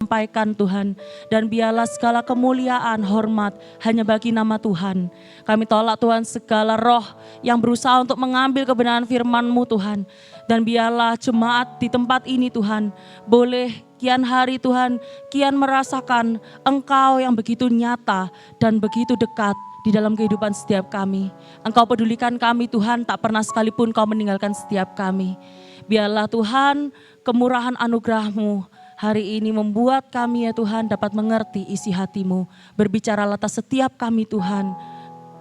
sampaikan Tuhan. Dan biarlah segala kemuliaan, hormat hanya bagi nama Tuhan. Kami tolak Tuhan segala roh yang berusaha untuk mengambil kebenaran firman-Mu Tuhan. Dan biarlah jemaat di tempat ini Tuhan boleh kian hari Tuhan kian merasakan Engkau yang begitu nyata dan begitu dekat di dalam kehidupan setiap kami. Engkau pedulikan kami Tuhan, tak pernah sekalipun Kau meninggalkan setiap kami. Biarlah Tuhan kemurahan anugerah-Mu hari ini membuat kami ya Tuhan dapat mengerti isi hati-Mu. Berbicaralah atas setiap kami Tuhan,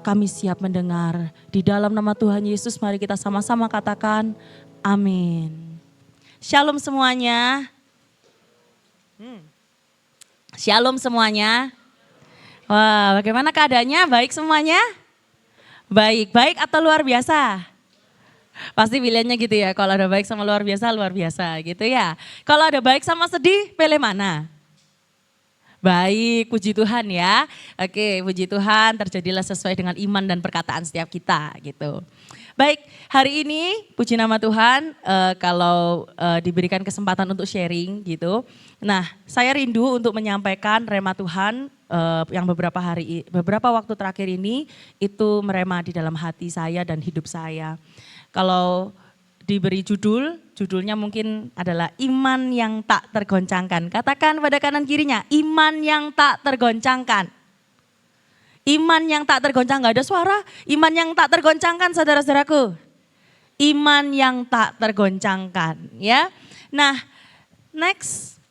kami siap mendengar. Di dalam nama Tuhan Yesus mari kita sama-sama katakan amin. Shalom semuanya. Shalom semuanya. Wah, bagaimana keadaannya? Baik semuanya? Baik, baik atau luar biasa? Pasti pilihannya gitu ya, kalau ada baik sama luar biasa gitu ya. Kalau ada baik sama sedih, pilih mana? Baik, puji Tuhan ya. Oke, puji Tuhan terjadilah sesuai dengan iman dan perkataan setiap kita gitu. Baik, hari ini puji nama Tuhan kalau diberikan kesempatan untuk sharing gitu. Nah, saya rindu untuk menyampaikan rema Tuhan yang beberapa waktu terakhir ini itu merema di dalam hati saya dan hidup saya. Kalau diberi judulnya mungkin adalah iman yang tak tergoncangkan. Katakan pada kanan kirinya, iman yang tak tergoncangkan. Iman yang tak tergoncang, gak ada suara. Iman yang tak tergoncangkan saudara-saudaraku. Iman yang tak tergoncangkan ya. Nah next,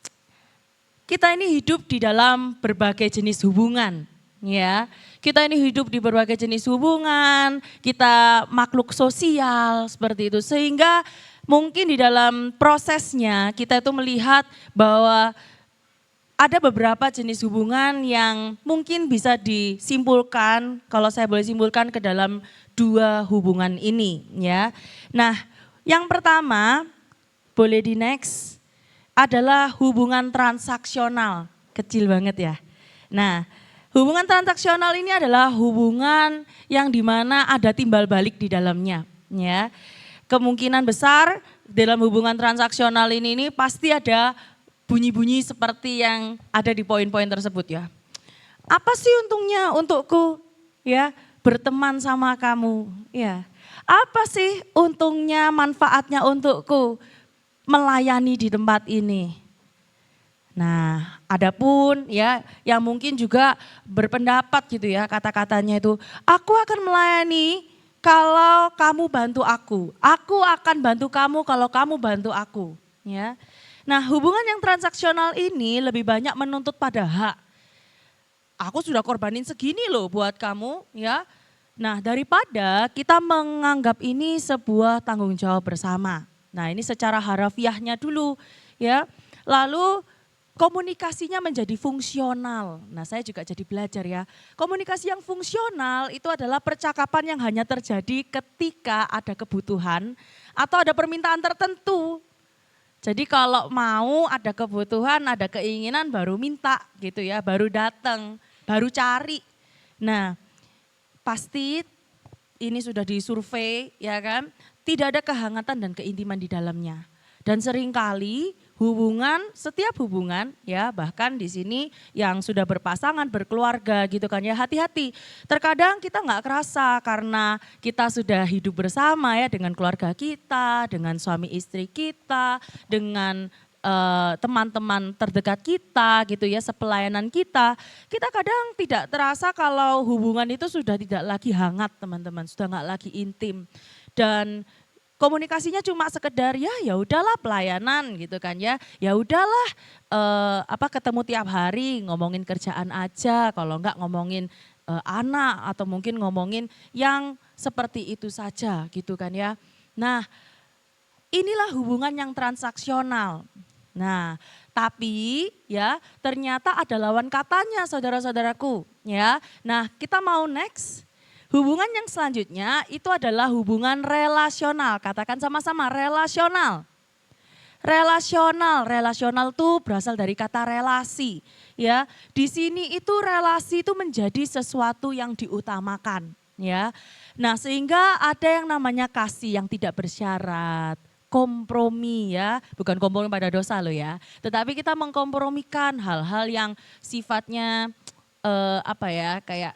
kita ini hidup di dalam berbagai jenis hubungan ya. Kita ini hidup di berbagai jenis hubungan, kita makhluk sosial seperti itu. Sehingga mungkin di dalam prosesnya kita itu melihat bahwa ada beberapa jenis hubungan yang mungkin bisa disimpulkan, kalau saya boleh simpulkan ke dalam dua hubungan ini ya. Nah yang pertama, boleh di next, adalah hubungan transaksional, kecil banget ya. Nah hubungan transaksional ini adalah hubungan yang dimana ada timbal balik di dalamnya ya. Kemungkinan besar dalam hubungan transaksional ini pasti ada bunyi-bunyi seperti yang ada di poin-poin tersebut ya. Apa sih untungnya untukku ya berteman sama kamu ya. Apa sih untungnya manfaatnya untukku melayani di tempat ini. Nah, adapun ya yang mungkin juga berpendapat gitu ya kata-katanya itu, aku akan melayani kalau kamu bantu aku. Aku akan bantu kamu kalau kamu bantu aku, ya. Nah, hubungan yang transaksional ini lebih banyak menuntut pada hak. Aku sudah korbanin segini loh buat kamu, ya. Nah, daripada kita menganggap ini sebuah tanggung jawab bersama. Nah, ini secara harafiahnya dulu, ya. Lalu komunikasinya menjadi fungsional. Nah, saya juga jadi belajar ya. Komunikasi yang fungsional itu adalah percakapan yang hanya terjadi ketika ada kebutuhan atau ada permintaan tertentu. Jadi kalau mau ada kebutuhan, ada keinginan baru minta gitu ya, baru datang, baru cari. Nah, pasti ini sudah disurvei ya kan, tidak ada kehangatan dan keintiman di dalamnya. Dan seringkali setiap hubungan ya bahkan di sini yang sudah berpasangan, berkeluarga gitu kan ya, hati-hati. Terkadang kita nggak kerasa karena kita sudah hidup bersama ya dengan keluarga kita, dengan suami istri kita, dengan teman-teman terdekat kita gitu ya, sepelayanan kita. Kita kadang tidak terasa kalau hubungan itu sudah tidak lagi hangat teman-teman, sudah nggak lagi intim. Dan komunikasinya cuma sekedar ya udahlah pelayanan gitu kan ya. Ya udahlah ketemu tiap hari ngomongin kerjaan aja, kalau enggak ngomongin anak atau mungkin ngomongin yang seperti itu saja gitu kan ya. Nah, inilah hubungan yang transaksional. Nah, tapi ya ternyata ada lawan katanya saudara-saudaraku ya. Nah, kita mau next. Hubungan yang selanjutnya itu adalah hubungan relasional. Katakan sama-sama, relasional. Relasional itu berasal dari kata relasi. Ya, di sini itu relasi itu menjadi sesuatu yang diutamakan. Ya, nah sehingga ada yang namanya kasih yang tidak bersyarat, kompromi ya, bukan kompromi pada dosa loh ya. Tetapi kita mengkompromikan hal-hal yang sifatnya apa ya, kayak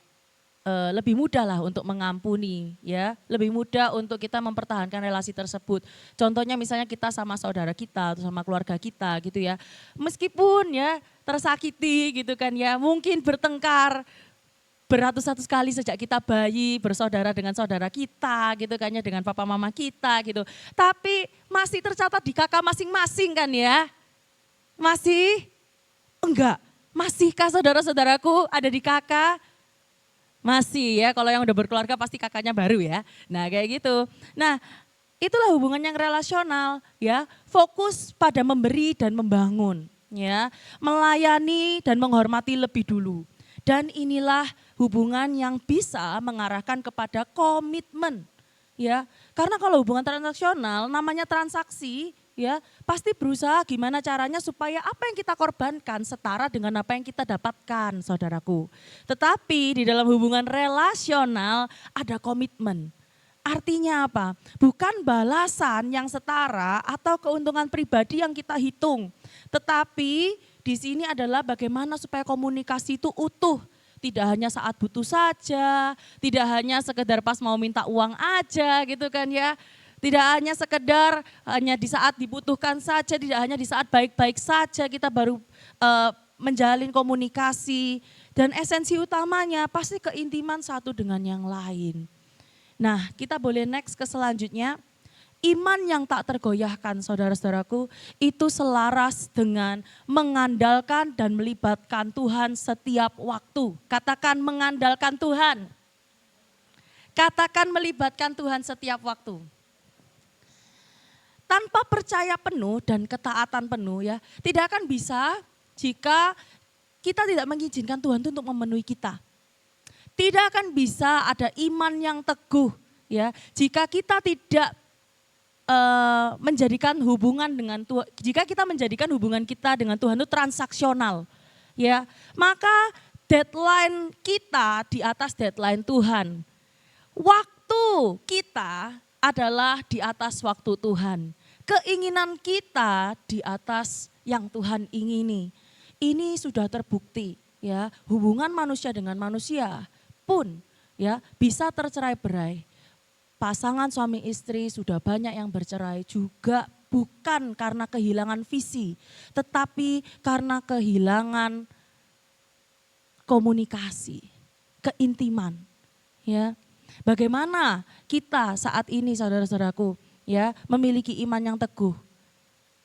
lebih mudah lah untuk mengampuni ya, lebih mudah untuk kita mempertahankan relasi tersebut. Contohnya misalnya kita sama saudara kita atau sama keluarga kita gitu ya. Meskipun ya tersakiti gitu kan ya, mungkin bertengkar beratus-ratus kali sejak kita bayi, bersaudara dengan saudara kita gitu kan ya, dengan papa mama kita gitu. Tapi masih tercatat di kakak masing-masing kan ya. Masih? Enggak. Masihkah saudara-saudaraku ada di kakak? Masih ya, kalau yang udah berkeluarga pasti kakaknya baru ya. Nah kayak gitu. Nah itulah hubungan yang relasional ya. Fokus pada memberi dan membangun ya. Melayani dan menghormati lebih dulu. Dan inilah hubungan yang bisa mengarahkan kepada komitmen ya. Karena kalau hubungan transaksional namanya transaksi ya, pasti berusaha gimana caranya supaya apa yang kita korbankan setara dengan apa yang kita dapatkan, saudaraku. Tetapi di dalam hubungan relasional ada komitmen. Artinya apa? Bukan balasan yang setara atau keuntungan pribadi yang kita hitung. Tetapi di sini adalah bagaimana supaya komunikasi itu utuh. Tidak hanya saat butuh saja, tidak hanya sekedar pas mau minta uang aja gitu kan ya. Tidak hanya sekedar hanya di saat dibutuhkan saja, tidak hanya di saat baik-baik saja kita baru menjalin komunikasi. Dan esensi utamanya pasti keintiman satu dengan yang lain. Nah kita boleh next ke selanjutnya. Iman yang tak tergoyahkan saudara-saudaraku itu selaras dengan mengandalkan dan melibatkan Tuhan setiap waktu. Katakan mengandalkan Tuhan. Katakan melibatkan Tuhan setiap waktu. Tanpa percaya penuh dan ketaatan penuh ya, tidak akan bisa jika kita tidak mengizinkan Tuhan untuk memenuhi kita. Tidak akan bisa ada iman yang teguh ya, jika kita tidak menjadikan hubungan dengan Tuhan, jika kita menjadikan hubungan kita dengan Tuhan itu transaksional ya, maka deadline kita di atas deadline Tuhan. Waktu kita adalah di atas waktu Tuhan. Keinginan kita di atas yang Tuhan ingini. Ini sudah terbukti ya, hubungan manusia dengan manusia pun ya bisa tercerai-berai. Pasangan suami istri sudah banyak yang bercerai juga bukan karena kehilangan visi, tetapi karena kehilangan komunikasi, keintiman ya. Bagaimana kita saat ini saudara-saudaraku ya memiliki iman yang teguh?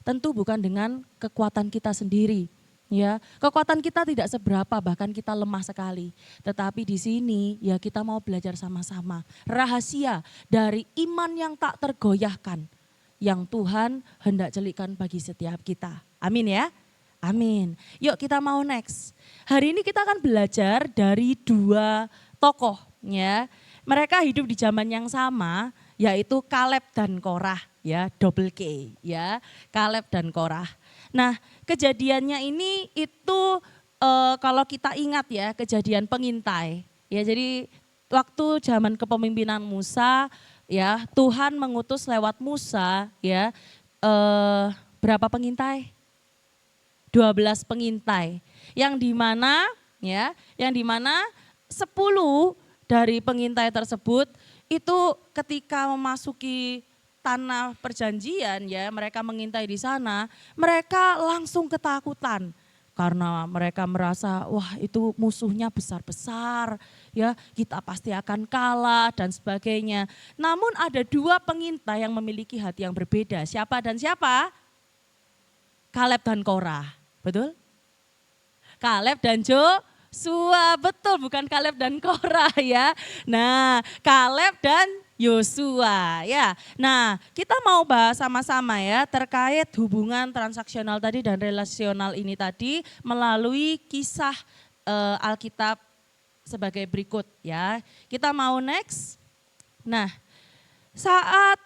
Tentu bukan dengan kekuatan kita sendiri ya. Kekuatan kita tidak seberapa, bahkan kita lemah sekali. Tetapi di sini ya kita mau belajar sama-sama rahasia dari iman yang tak tergoyahkan yang Tuhan hendak celikkan bagi setiap kita. Amin ya. Amin. Yuk kita mau next. Hari ini kita akan belajar dari dua tokoh ya. Mereka hidup di zaman yang sama, yaitu Kaleb dan Korah ya, double K ya, Kaleb dan Korah. Nah kejadiannya ini itu kalau kita ingat ya, kejadian pengintai ya. Jadi waktu zaman kepemimpinan Musa ya, Tuhan mengutus lewat Musa ya berapa pengintai? 12 pengintai yang dimana ya, yang dimana 10 dari pengintai tersebut itu ketika memasuki tanah perjanjian ya, mereka mengintai di sana, mereka langsung ketakutan karena mereka merasa wah itu musuhnya besar-besar ya, kita pasti akan kalah dan sebagainya. Namun ada dua pengintai yang memiliki hati yang berbeda. Siapa dan siapa? Kaleb dan Korah, betul? Kaleb dan Joshua, betul, bukan Kaleb dan Korah ya. Nah, Kaleb dan Yosua ya. Nah, kita mau bahas sama-sama ya terkait hubungan transaksional tadi dan relasional ini tadi melalui kisah Alkitab sebagai berikut ya. Kita mau next. Nah, saat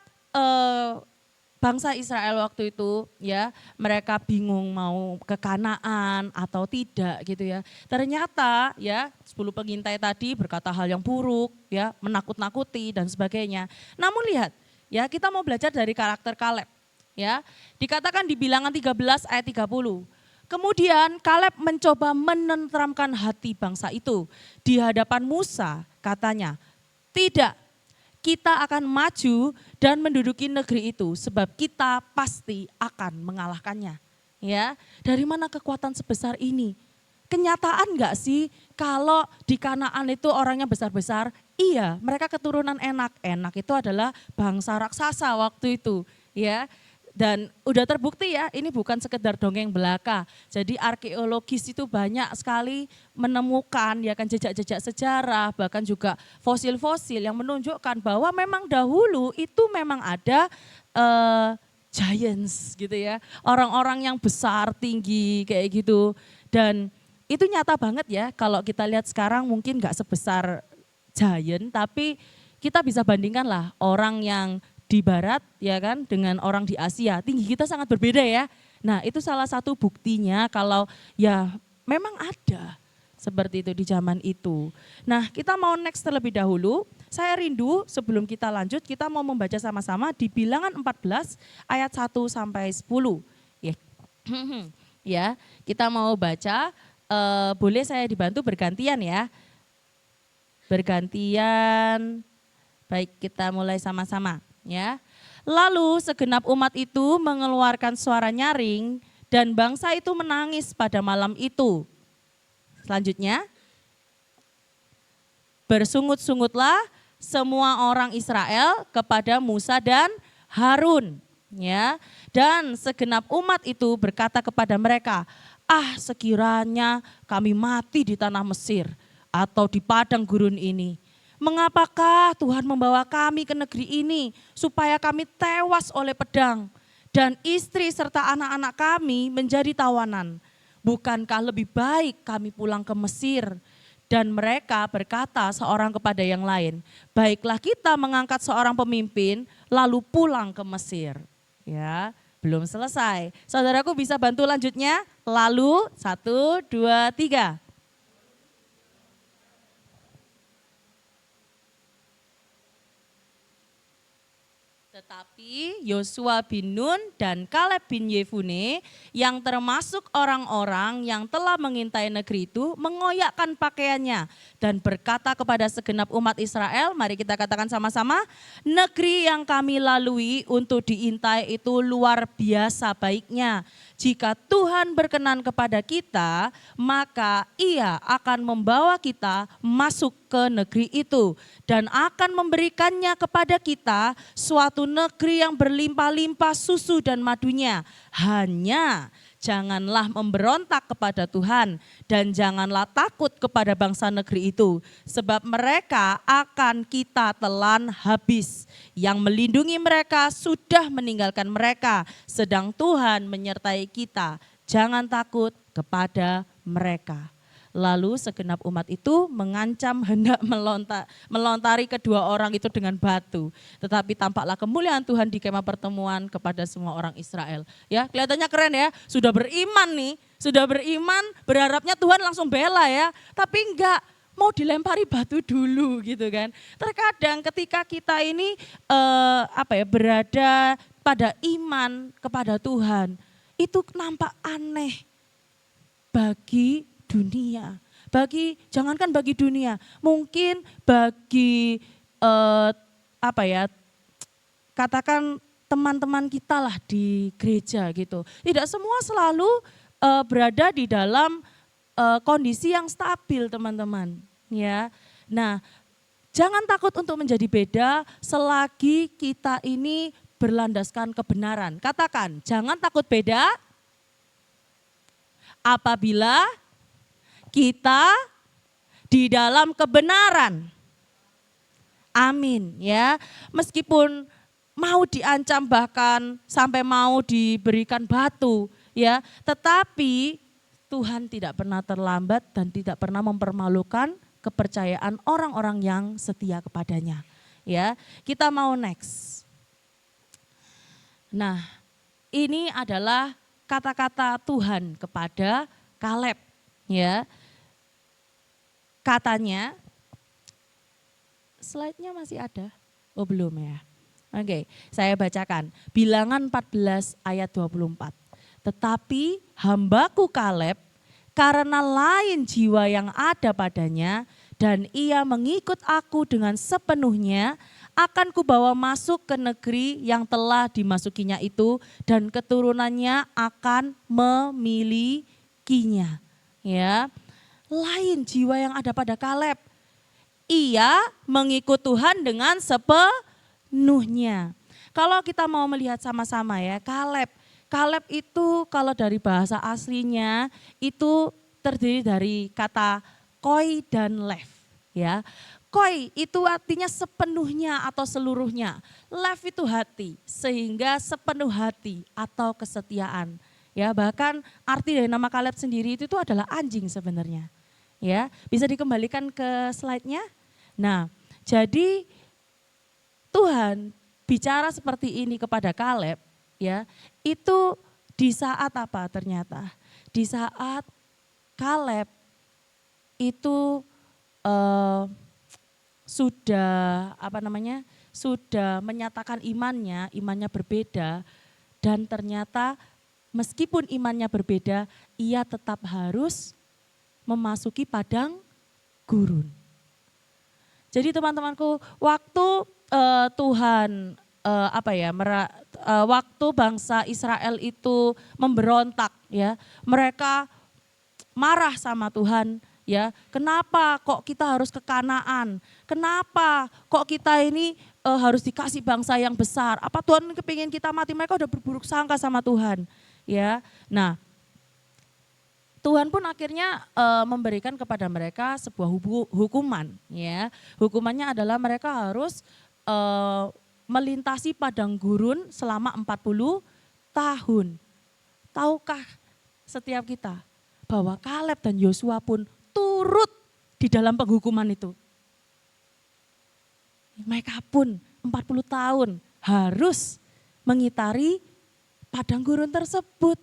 bangsa Israel waktu itu ya, mereka bingung mau ke Kanaan atau tidak gitu ya. Ternyata ya 10 pengintai tadi berkata hal yang buruk ya, menakut-nakuti dan sebagainya. Namun lihat ya, kita mau belajar dari karakter Kaleb. Ya, dikatakan di Bilangan 13 ayat 30. Kemudian Kaleb mencoba menenteramkan hati bangsa itu. Di hadapan Musa katanya, tidak, kita akan maju dan menduduki negeri itu sebab kita pasti akan mengalahkannya. Ya, dari mana kekuatan sebesar ini? Kenyataan enggak sih kalau di Kanaan itu orangnya besar-besar? Iya, mereka keturunan Enak. Enak itu adalah bangsa raksasa waktu itu, ya. Dan udah terbukti ya, ini bukan sekedar dongeng belaka. Jadi arkeologis itu banyak sekali menemukan ya kan jejak-jejak sejarah, bahkan juga fosil-fosil yang menunjukkan bahwa memang dahulu itu memang ada giants gitu ya. Orang-orang yang besar, tinggi kayak gitu. Dan itu nyata banget ya, kalau kita lihat sekarang mungkin gak sebesar giant, tapi kita bisa bandingkan lah orang yang di barat ya kan dengan orang di Asia, tinggi kita sangat berbeda ya. Nah itu salah satu buktinya kalau ya memang ada seperti itu di zaman itu. Nah kita mau next terlebih dahulu, saya rindu sebelum kita lanjut kita mau membaca sama-sama di Bilangan 14 ayat 1 sampai 10. Ya, ya kita mau baca, boleh saya dibantu bergantian ya. Bergantian, baik kita mulai sama-sama. Ya. Lalu segenap umat itu mengeluarkan suara nyaring dan bangsa itu menangis pada malam itu. Selanjutnya, bersungut-sungutlah semua orang Israel kepada Musa dan Harun. Ya, dan segenap umat itu berkata kepada mereka, sekiranya kami mati di tanah Mesir atau di padang gurun ini. Mengapakah Tuhan membawa kami ke negeri ini supaya kami tewas oleh pedang dan istri serta anak-anak kami menjadi tawanan? Bukankah lebih baik kami pulang ke Mesir? Dan mereka berkata seorang kepada yang lain, baiklah kita mengangkat seorang pemimpin lalu pulang ke Mesir. Ya, belum selesai. Saudaraku bisa bantu lanjutnya? Lalu 1, 2, 3. Tetapi Yosua bin Nun dan Kaleb bin Yefune yang termasuk orang-orang yang telah mengintai negeri itu mengoyakkan pakaiannya dan berkata kepada segenap umat Israel, mari kita katakan sama-sama, negeri yang kami lalui untuk diintai itu luar biasa baiknya. Jika Tuhan berkenan kepada kita, maka Ia akan membawa kita masuk ke negeri itu dan akan memberikannya kepada kita suatu negeri yang berlimpah-limpah susu dan madunya. Hanya janganlah memberontak kepada Tuhan dan janganlah takut kepada bangsa negeri itu, sebab mereka akan kita telan habis. Yang melindungi mereka sudah meninggalkan mereka, sedang Tuhan menyertai kita. Jangan takut kepada mereka. Lalu segenap umat itu mengancam hendak melontari kedua orang itu dengan batu. Tetapi tampaklah kemuliaan Tuhan di kemah pertemuan kepada semua orang Israel. Ya, kelihatannya keren ya, sudah beriman nih, sudah beriman, berharapnya Tuhan langsung bela ya. Tapi enggak, mau dilempari batu dulu gitu kan. Terkadang ketika kita ini berada pada iman kepada Tuhan, itu nampak aneh bagi dunia. Jangankan bagi dunia, mungkin bagi katakan teman-teman kita lah di gereja gitu. Tidak semua selalu berada di dalam kondisi yang stabil teman-teman. Ya, nah jangan takut untuk menjadi beda selagi kita ini berlandaskan kebenaran. Katakan, jangan takut beda apabila kita di dalam kebenaran. Amin ya. Meskipun mau diancam bahkan sampai mau diberikan batu ya, tetapi Tuhan tidak pernah terlambat dan tidak pernah mempermalukan kepercayaan orang-orang yang setia kepadanya. Ya, kita mau next. Nah, ini adalah kata-kata Tuhan kepada Kaleb ya. Katanya, slide-nya masih ada? Oh belum ya. Oke, saya bacakan. Bilangan 14 ayat 24. Tetapi hambaku Kaleb, karena lain jiwa yang ada padanya, dan ia mengikut aku dengan sepenuhnya, akan kubawa masuk ke negeri yang telah dimasukinya itu, dan keturunannya akan memilikinya. Ya, lain jiwa yang ada pada Kaleb. Ia mengikut Tuhan dengan sepenuhnya. Kalau kita mau melihat sama-sama ya, Kaleb. Kaleb itu kalau dari bahasa aslinya itu terdiri dari kata koi dan lev. Ya, koi itu artinya sepenuhnya atau seluruhnya. Lev itu hati, sehingga sepenuh hati atau kesetiaan. Ya, bahkan arti dari nama Kaleb sendiri itu adalah anjing sebenarnya. Ya, bisa dikembalikan ke slide-nya. Nah, jadi Tuhan bicara seperti ini kepada Kaleb, ya, itu di saat apa ternyata? Di saat Kaleb itu sudah menyatakan imannya berbeda, dan ternyata meskipun imannya berbeda, ia tetap harus memasuki padang gurun. Jadi teman-temanku, waktu Tuhan waktu bangsa Israel itu memberontak, ya, mereka marah sama Tuhan, ya. Kenapa kok kita harus ke Kanaan? Kenapa kok kita ini harus dikasih bangsa yang besar? Apa Tuhan kepingin kita mati? Mereka udah berburuk sangka sama Tuhan, ya. Nah, Tuhan pun akhirnya memberikan kepada mereka sebuah hukuman, ya. Hukumannya adalah mereka harus melintasi padang gurun selama 40 tahun. Tahukah setiap kita bahwa Kaleb dan Yosua pun turut di dalam penghukuman itu? Mereka pun 40 tahun harus mengitari padang gurun tersebut.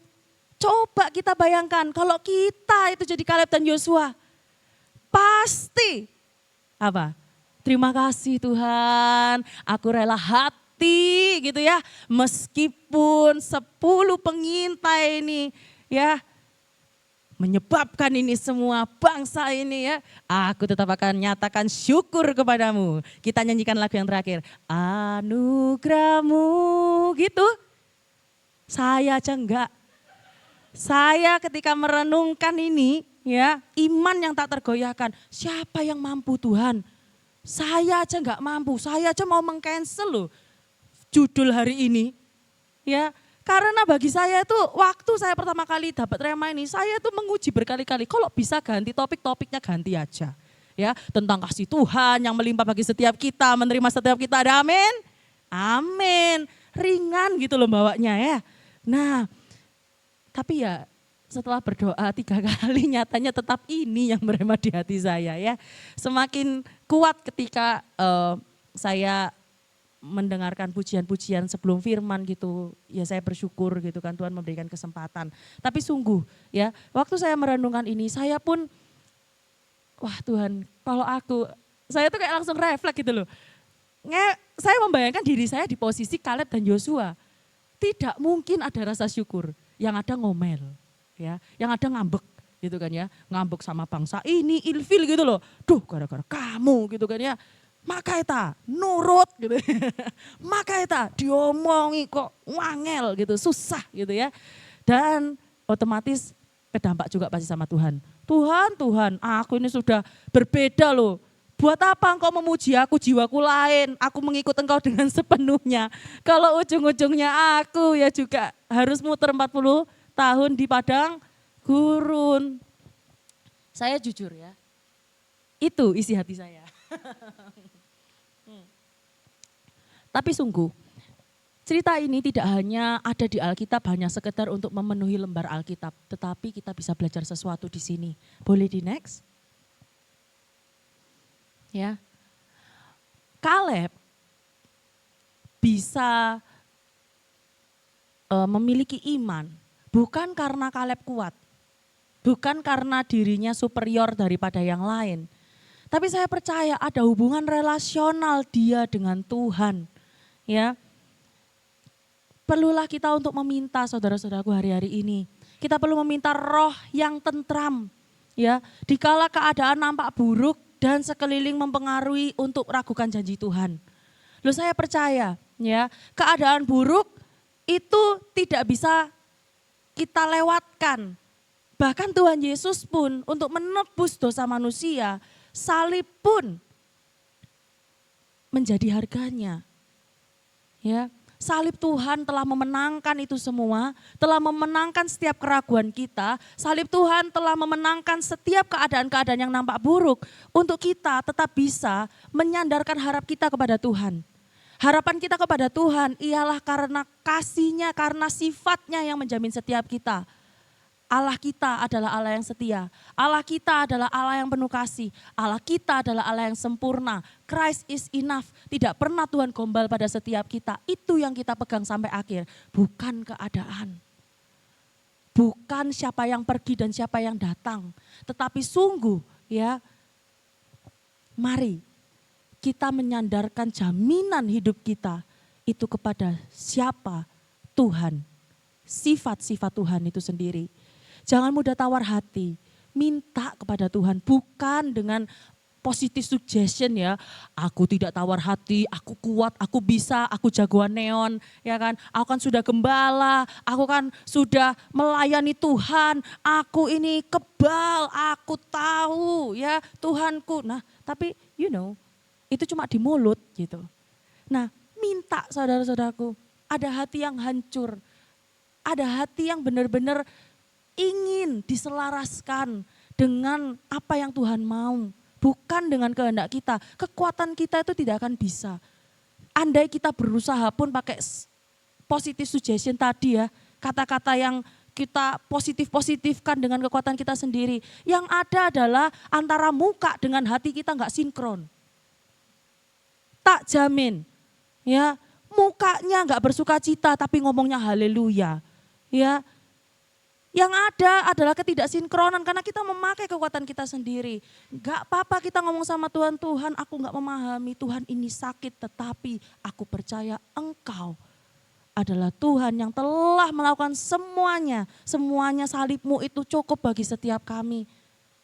Coba kita bayangkan kalau kita itu jadi Kaleb dan Yosua, pasti apa? Terima kasih Tuhan, aku rela hati gitu ya. Meskipun 10 pengintai ini ya menyebabkan ini semua bangsa ini ya, aku tetap akan nyatakan syukur kepadamu. Kita nyanyikan lagu yang terakhir, anugerahmu gitu. Saya aja enggak. Saya ketika merenungkan ini ya, iman yang tak tergoyahkan. Siapa yang mampu Tuhan? Saya aja enggak mampu, saya aja mau meng-cancel loh judul hari ini. Ya, karena bagi saya itu waktu saya pertama kali dapat rema ini, saya itu menguji berkali-kali. Kalau bisa ganti topiknya ganti aja. Ya, tentang kasih Tuhan yang melimpah bagi setiap kita, menerima setiap kita. Ada amin? Amin. Ringan gitu loh bawanya ya. Nah, tapi ya setelah berdoa 3 kali nyatanya tetap ini yang merema di hati saya ya. Semakin kuat ketika saya mendengarkan pujian-pujian sebelum firman gitu. Ya saya bersyukur gitu kan Tuhan memberikan kesempatan. Tapi sungguh ya waktu saya merenungkan ini saya pun wah Tuhan kalau saya tuh kayak langsung refleks gitu loh. Saya membayangkan diri saya di posisi Kaleb dan Yosua. Tidak mungkin ada rasa syukur. Yang ada ngomel, ya, yang ada ngambek gitu kan ya, ngambek sama bangsa ini, ilfil gitu loh. Duh gara-gara kamu gitu kan ya, maka eta nurut gitu, maka eta diomongi kok wangel gitu, susah gitu ya. Dan otomatis berdampak juga pasti sama Tuhan. Tuhan, aku ini sudah berbeda loh. Buat apa engkau memuji aku, jiwaku lain, aku mengikut engkau dengan sepenuhnya. Kalau ujung-ujungnya aku ya juga harus muter 40 tahun di padang gurun. Saya jujur ya, itu isi hati saya. Tapi sungguh, cerita ini tidak hanya ada di Alkitab, hanya sekedar untuk memenuhi lembar Alkitab. Tetapi kita bisa belajar sesuatu di sini. Boleh di next? Ya, Kaleb bisa memiliki iman bukan karena Kaleb kuat, bukan karena dirinya superior daripada yang lain. Tapi saya percaya ada hubungan relasional dia dengan Tuhan. Ya, perlulah kita untuk meminta saudara-saudaraku hari-hari ini. Kita perlu meminta roh yang tentram. Ya, dikala keadaan nampak buruk dan sekeliling mempengaruhi untuk ragukan janji Tuhan. Loh saya percaya ya, keadaan buruk itu tidak bisa kita lewatkan. Bahkan Tuhan Yesus pun untuk menebus dosa manusia, salib pun menjadi harganya. Ya, salib Tuhan telah memenangkan itu semua, telah memenangkan setiap keraguan kita. Salib Tuhan telah memenangkan setiap keadaan-keadaan yang nampak buruk untuk kita tetap bisa menyandarkan harap kita kepada Tuhan. Harapan kita kepada Tuhan ialah karena kasih-Nya, karena sifat-Nya yang menjamin setiap kita. Allah kita adalah Allah yang setia. Allah kita adalah Allah yang penuh kasih. Allah kita adalah Allah yang sempurna. Christ is enough. Tidak pernah Tuhan gombal pada setiap kita. Itu yang kita pegang sampai akhir. Bukan keadaan. Bukan siapa yang pergi dan siapa yang datang. Tetapi sungguh ya, mari kita menyandarkan jaminan hidup kita itu kepada siapa? Tuhan. Sifat-sifat Tuhan itu sendiri. Jangan mudah tawar hati, minta kepada Tuhan, bukan dengan positive suggestion ya. Aku tidak tawar hati, aku kuat, aku bisa, aku jagoan neon, ya kan. Aku kan sudah gembala, aku kan sudah melayani Tuhan, aku ini kebal, aku tahu ya Tuhanku. Nah tapi itu cuma di mulut gitu. Nah minta saudara-saudaraku, ada hati yang hancur, ada hati yang benar-benar ingin diselaraskan dengan apa yang Tuhan mau, bukan dengan kehendak kita. Kekuatan kita itu tidak akan bisa. Andai kita berusaha pun pakai positive suggestion tadi ya, kata-kata yang kita positifkan dengan kekuatan kita sendiri. Yang ada adalah antara muka dengan hati kita nggak sinkron. Tak jamin, ya mukanya nggak bersuka cita tapi ngomongnya haleluya, ya. Yang ada adalah ketidaksinkronan karena kita memakai kekuatan kita sendiri. Gak apa-apa kita ngomong sama Tuhan, Tuhan aku gak memahami, Tuhan ini sakit tetapi aku percaya Engkau adalah Tuhan yang telah melakukan semuanya. Semuanya salib-Mu itu cukup bagi setiap kami.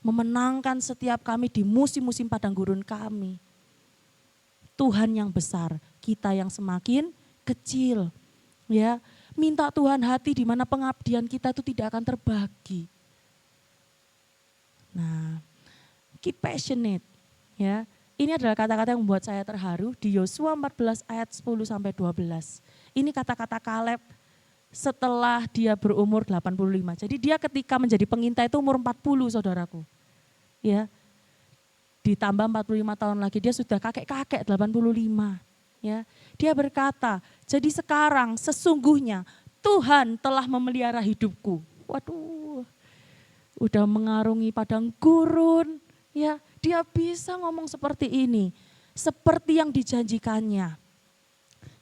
Memenangkan setiap kami di musim-musim padang gurun kami. Tuhan yang besar, kita yang semakin kecil. Ya. Minta Tuhan hati di mana pengabdian kita itu tidak akan terbagi. Nah, keep passionate. Ya, ini adalah kata-kata yang membuat saya terharu di Yosua 14 ayat 10 sampai 12. Ini kata-kata Kaleb setelah dia berumur 85. Jadi dia ketika menjadi pengintai itu umur 40 saudaraku. Ya, ditambah 45 tahun lagi dia sudah kakek-kakek 85. Ya, dia berkata, jadi sekarang sesungguhnya Tuhan telah memelihara hidupku. Waduh, udah mengarungi padang gurun, ya dia bisa ngomong seperti ini, seperti yang dijanjikannya.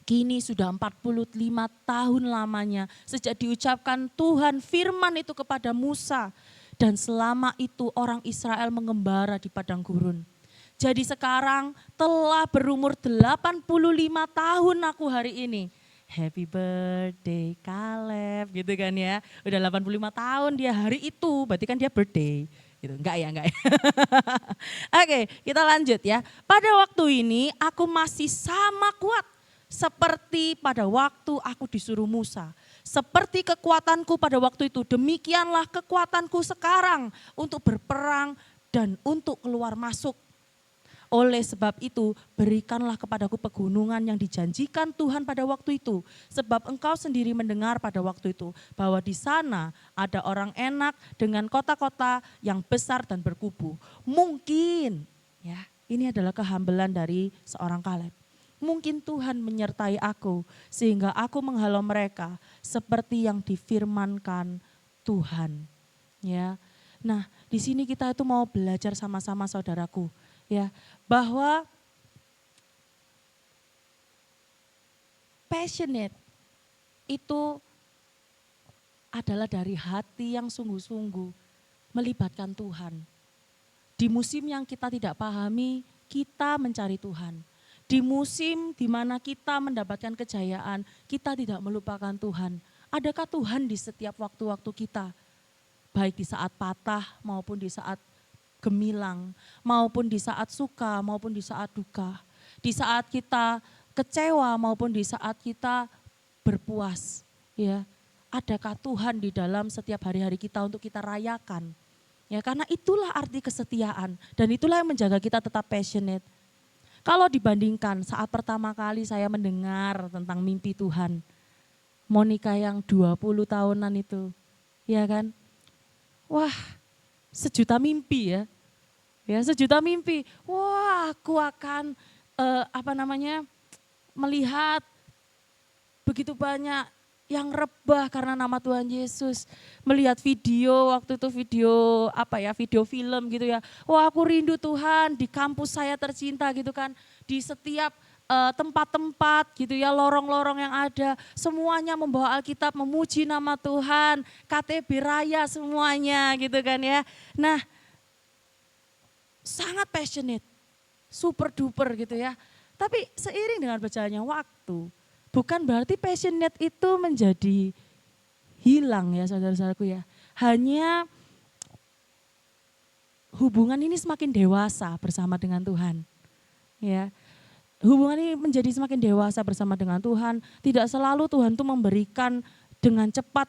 Kini sudah 45 tahun lamanya sejak diucapkan Tuhan firman itu kepada Musa. Dan selama itu orang Israel mengembara di padang gurun. Jadi sekarang telah berumur 85 tahun aku hari ini. Happy birthday Kaleb gitu kan ya. Udah 85 tahun dia hari itu, berarti kan dia birthday. Gitu. Enggak ya. Oke, kita lanjut ya. Pada waktu ini aku masih sama kuat seperti pada waktu aku disuruh Musa. Seperti kekuatanku pada waktu itu, demikianlah kekuatanku sekarang untuk berperang dan untuk keluar masuk. Oleh sebab itu, berikanlah kepadaku pegunungan yang dijanjikan Tuhan pada waktu itu. Sebab engkau sendiri mendengar pada waktu itu bahwa di sana ada orang enak dengan kota-kota yang besar dan berkubu. Mungkin, ya, ini adalah kehambelan dari seorang Kaleb. Mungkin Tuhan menyertai aku sehingga aku menghalau mereka seperti yang difirmankan Tuhan. Ya, nah di sini kita itu mau belajar sama-sama saudaraku. Ya, bahwa passionate itu adalah dari hati yang sungguh-sungguh melibatkan Tuhan. Di musim yang kita tidak pahami, kita mencari Tuhan. Di musim di mana kita mendapatkan kejayaan, kita tidak melupakan Tuhan. Adakah Tuhan di setiap waktu-waktu kita? Baik di saat patah maupun di saat gemilang, maupun di saat suka maupun di saat duka. Di saat kita kecewa maupun di saat kita berpuas. Ya, adakah Tuhan di dalam setiap hari-hari kita untuk kita rayakan? Ya, karena itulah arti kesetiaan dan itulah yang menjaga kita tetap passionate. Kalau dibandingkan saat pertama kali saya mendengar tentang mimpi Tuhan, Monica yang 20 tahunan itu, ya kan? Wah, sejuta mimpi ya. Ya, sejuta mimpi. Wah, aku akan melihat begitu banyak yang rebah karena nama Tuhan Yesus. Melihat video, waktu itu video film gitu ya. Wah, aku rindu Tuhan di kampus saya tercinta gitu kan. Di setiap tempat-tempat gitu ya, lorong-lorong yang ada. Semuanya membawa Alkitab, memuji nama Tuhan. KTB Raya semuanya gitu kan ya. Nah, sangat passionate, super duper gitu ya. Tapi seiring dengan berjalannya waktu, bukan berarti passionate itu menjadi hilang ya saudara-saudaraku ya. Hanya hubungan ini semakin dewasa bersama dengan Tuhan. Ya. Hubungan ini menjadi semakin dewasa bersama dengan Tuhan. Tidak selalu Tuhan itu memberikan dengan cepat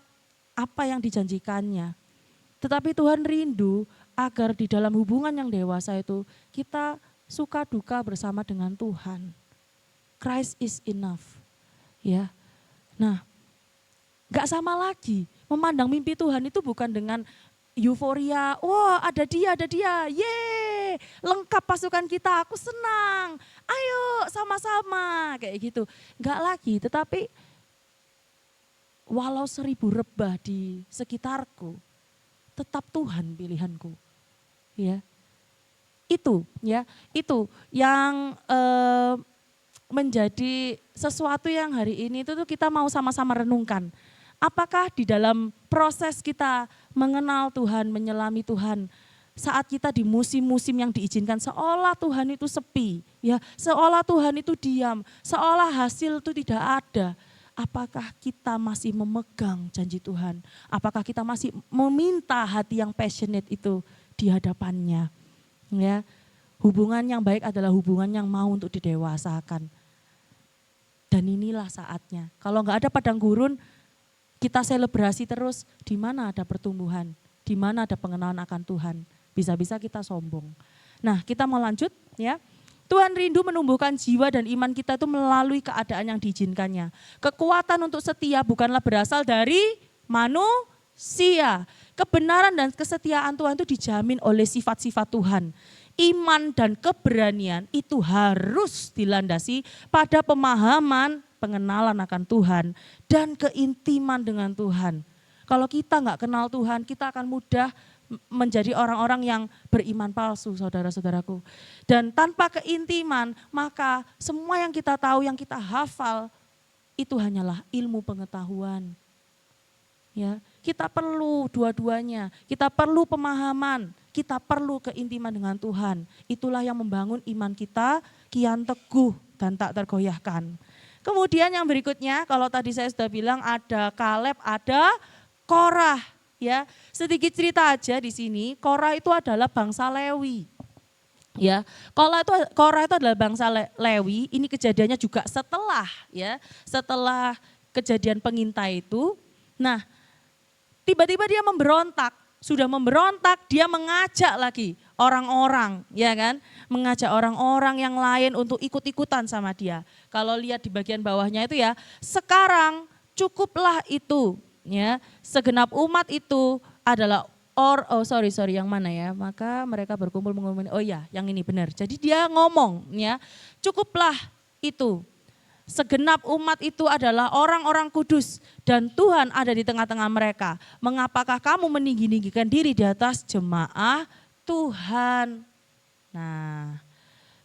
apa yang dijanjikannya. Tetapi Tuhan rindu agar di dalam hubungan yang dewasa itu kita suka duka bersama dengan Tuhan. Christ is enough. Ya, nah, gak sama lagi. Memandang mimpi Tuhan itu bukan dengan euforia. Wah, ada dia, yeay, lengkap pasukan kita, aku senang. Ayo sama-sama, kayak gitu. Gak lagi, tetapi walau 1000 rebah di sekitarku, tetap Tuhan pilihanku. Ya, itu yang menjadi sesuatu yang hari ini itu tuh kita mau sama-sama renungkan. Apakah di dalam proses kita mengenal Tuhan, menyelami Tuhan, saat kita di musim-musim yang diizinkan seolah Tuhan itu sepi, ya, seolah Tuhan itu diam, seolah hasil itu tidak ada. Apakah kita masih memegang janji Tuhan? Apakah kita masih meminta hati yang passionate itu di hadapannya? Ya, hubungan yang baik adalah hubungan yang mau untuk didewasakan. Dan inilah saatnya. Kalau nggak ada padang gurun, kita selebrasi terus, di mana ada pertumbuhan, di mana ada pengenalan akan Tuhan. Bisa-bisa kita sombong. Nah, kita mau lanjut ya. Tuhan rindu menumbuhkan jiwa dan iman kita itu melalui keadaan yang diizinkannya. Kekuatan untuk setia bukanlah berasal dari manusia. Kebenaran dan kesetiaan Tuhan itu dijamin oleh sifat-sifat Tuhan. Iman dan keberanian itu harus dilandasi pada pemahaman pengenalan akan Tuhan dan keintiman dengan Tuhan. Kalau kita nggak kenal Tuhan, kita akan mudah menjadi orang-orang yang beriman palsu, saudara-saudaraku. Dan tanpa keintiman, maka semua yang kita tahu, yang kita hafal, itu hanyalah ilmu pengetahuan. Ya, kita perlu dua-duanya, kita perlu pemahaman, kita perlu keintiman dengan Tuhan. Itulah yang membangun iman kita kian teguh dan tak tergoyahkan. Kemudian yang berikutnya, kalau tadi saya sudah bilang ada Kaleb, ada Korah. Ya, sedikit cerita aja di sini. Korah itu adalah bangsa Lewi. Ya, Korah itu adalah bangsa Lewi. Ini kejadiannya juga setelah kejadian pengintai itu. Nah, tiba-tiba dia memberontak. Sudah memberontak, dia mengajak lagi orang-orang, ya kan? Mengajak orang-orang yang lain untuk ikut-ikutan sama dia. Kalau lihat di bagian bawahnya itu ya, sekarang cukuplah itu, ya. Segenap umat itu adalah yang mana ya? Maka mereka berkumpul mengumumkan, oh ya, yang ini benar. Jadi dia ngomong, ya, cukuplah itu. Segenap umat itu adalah orang-orang kudus dan Tuhan ada di tengah-tengah mereka. Mengapakah kamu meninggi-ninggikan diri di atas jemaah Tuhan? Nah,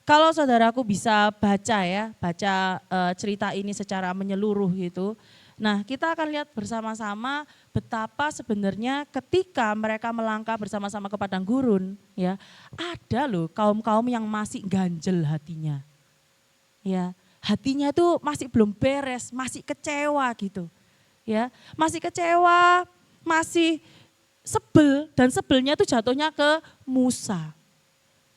kalau saudaraku bisa baca cerita ini secara menyeluruh gitu. Nah, kita akan lihat bersama-sama betapa sebenarnya ketika mereka melangkah bersama-sama ke padang gurun, ya, ada loh kaum-kaum yang masih ganjel hatinya. ya. Hatinya itu masih belum beres, masih kecewa gitu. Ya, masih kecewa, masih sebel dan sebelnya itu jatuhnya ke Musa.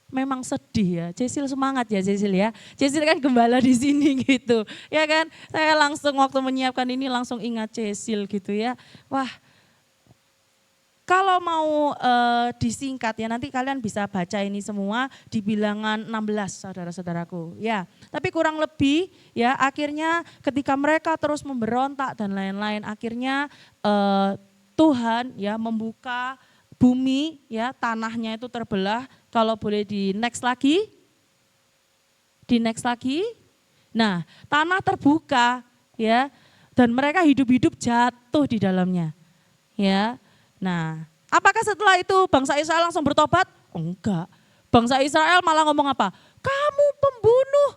Memang sedih ya, Cecil semangat ya Cecil ya. Cecil kan gembala di sini gitu, ya kan. Saya langsung waktu menyiapkan ini langsung ingat Cecil gitu ya. Wah, kalau mau disingkat ya nanti kalian bisa baca ini semua di bilangan 16 saudara-saudaraku. Ya, tapi kurang lebih ya akhirnya ketika mereka terus memberontak dan lain-lain akhirnya Tuhan ya membuka bumi ya tanahnya itu terbelah. Kalau boleh di next lagi. Di next lagi. Nah, tanah terbuka ya dan mereka hidup-hidup jatuh di dalamnya. Ya. Nah, apakah setelah itu bangsa Israel langsung bertobat? Enggak. Bangsa Israel malah ngomong apa? Kamu pembunuh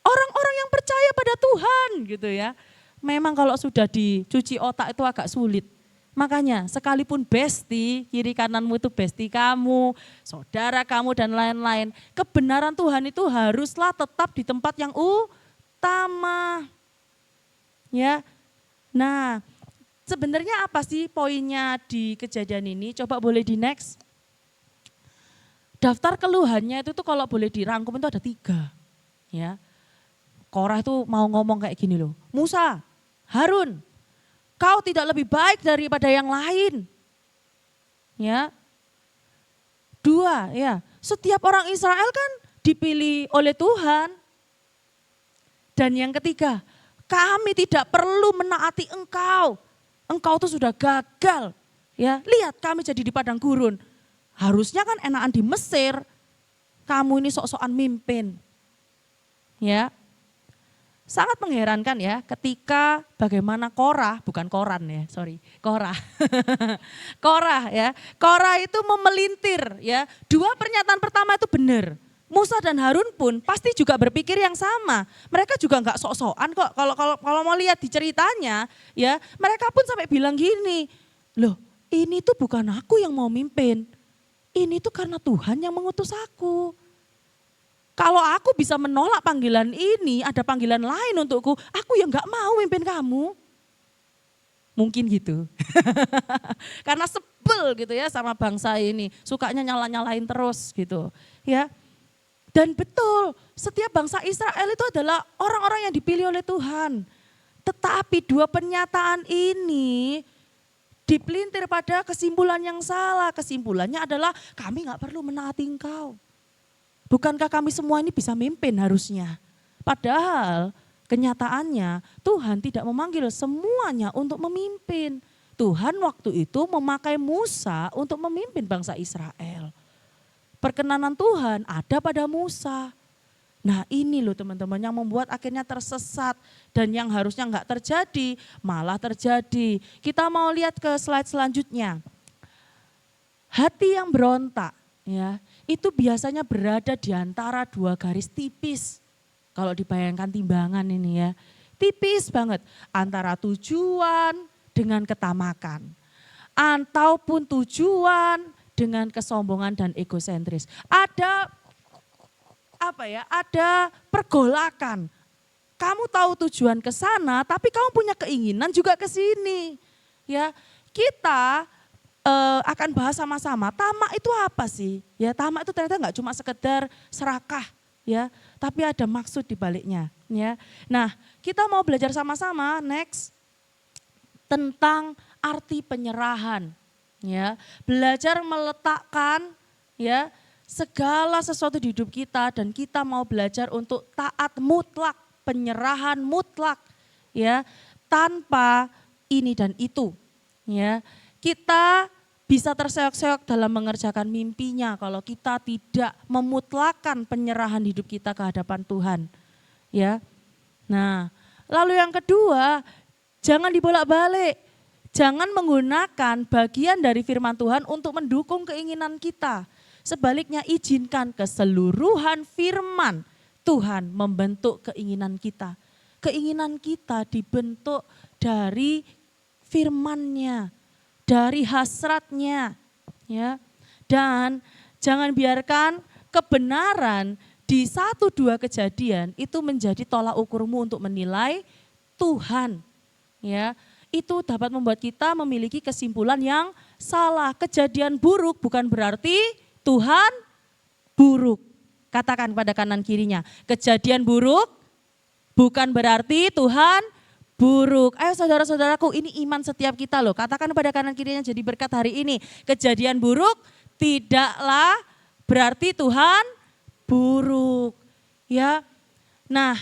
orang-orang yang percaya pada Tuhan gitu ya. Memang kalau sudah dicuci otak itu agak sulit. Makanya sekalipun besti, kiri kananmu itu besti kamu, saudara kamu dan lain-lain. Kebenaran Tuhan itu haruslah tetap di tempat yang utama. Ya. Nah, sebenarnya apa sih poinnya di kejadian ini? Coba boleh di next. Daftar keluhannya itu tuh kalau boleh dirangkum itu ada 3. Ya. Korah itu mau ngomong kayak gini loh. Musa, Harun, kau tidak lebih baik daripada yang lain. Ya. 2, ya. Setiap orang Israel kan dipilih oleh Tuhan. Dan yang ketiga, kami tidak perlu menaati engkau. Engkau tuh sudah gagal. Ya, lihat kami jadi di padang gurun. Harusnya kan enakan di Mesir. Kamu ini sok-sokan mimpin. Ya. Sangat mengherankan ya ketika bagaimana Korah, bukan Koran ya, sorry, Korah. Korah ya. Korah itu memelintir ya. 2 pernyataan pertama itu benar. Musa dan Harun pun pasti juga berpikir yang sama. Mereka juga enggak sok-sokan kok. Kalau mau lihat di ceritanya, ya, mereka pun sampai bilang gini, loh, ini tuh bukan aku yang mau mimpin. Ini tuh karena Tuhan yang mengutus aku. Kalau aku bisa menolak panggilan ini, ada panggilan lain untukku, aku ya enggak mau mimpin kamu. Mungkin gitu. Karena sebel gitu ya sama bangsa ini, sukanya nyala-nyalain terus gitu. Ya. Dan betul, setiap bangsa Israel itu adalah orang-orang yang dipilih oleh Tuhan. Tetapi 2 pernyataan ini dipelintir pada kesimpulan yang salah. Kesimpulannya adalah kami gak perlu menaati engkau. Bukankah kami semua ini bisa mimpin harusnya? Padahal kenyataannya Tuhan tidak memanggil semuanya untuk memimpin. Tuhan waktu itu memakai Musa untuk memimpin bangsa Israel. Perkenanan Tuhan ada pada Musa. Nah ini loh teman-teman yang membuat akhirnya tersesat dan yang harusnya enggak terjadi malah terjadi. Kita mau lihat ke slide selanjutnya. Hati yang berontak ya itu biasanya berada di antara 2 garis tipis. Kalau dibayangkan timbangan ini ya, tipis banget antara tujuan dengan ketamakan. Ataupun tujuan dengan kesombongan dan egosentris. Ada pergolakan. Kamu tahu tujuan ke sana, tapi kamu punya keinginan juga ke sini. Ya, kita akan bahas sama-sama. Tamak itu apa sih? Ya, tamak itu ternyata enggak cuma sekedar serakah, ya, tapi ada maksud di baliknya. Ya, nah kita mau belajar sama-sama next tentang arti penyerahan. Ya, belajar meletakkan ya segala sesuatu di hidup kita dan kita mau belajar untuk taat mutlak, penyerahan mutlak ya, tanpa ini dan itu. Ya, kita bisa terseok-seok dalam mengerjakan mimpinya kalau kita tidak memutlakkan penyerahan hidup kita ke hadapan Tuhan. Ya. Nah, lalu yang kedua, jangan dibolak-balik. Jangan menggunakan bagian dari firman Tuhan untuk mendukung keinginan kita. Sebaliknya izinkan keseluruhan firman Tuhan membentuk keinginan kita. Keinginan kita dibentuk dari firman-Nya, dari hasratnya. Ya. Dan jangan biarkan kebenaran di 1-2 kejadian itu menjadi tolak ukurmu untuk menilai Tuhan. Ya, itu dapat membuat kita memiliki kesimpulan yang salah. Kejadian buruk bukan berarti Tuhan buruk. Katakan pada kanan kirinya, kejadian buruk bukan berarti Tuhan buruk. Ayo saudara-saudaraku, ini iman setiap kita loh. Katakan pada kanan kirinya, jadi berkat hari ini. Kejadian buruk tidaklah berarti Tuhan buruk. Ya. Nah,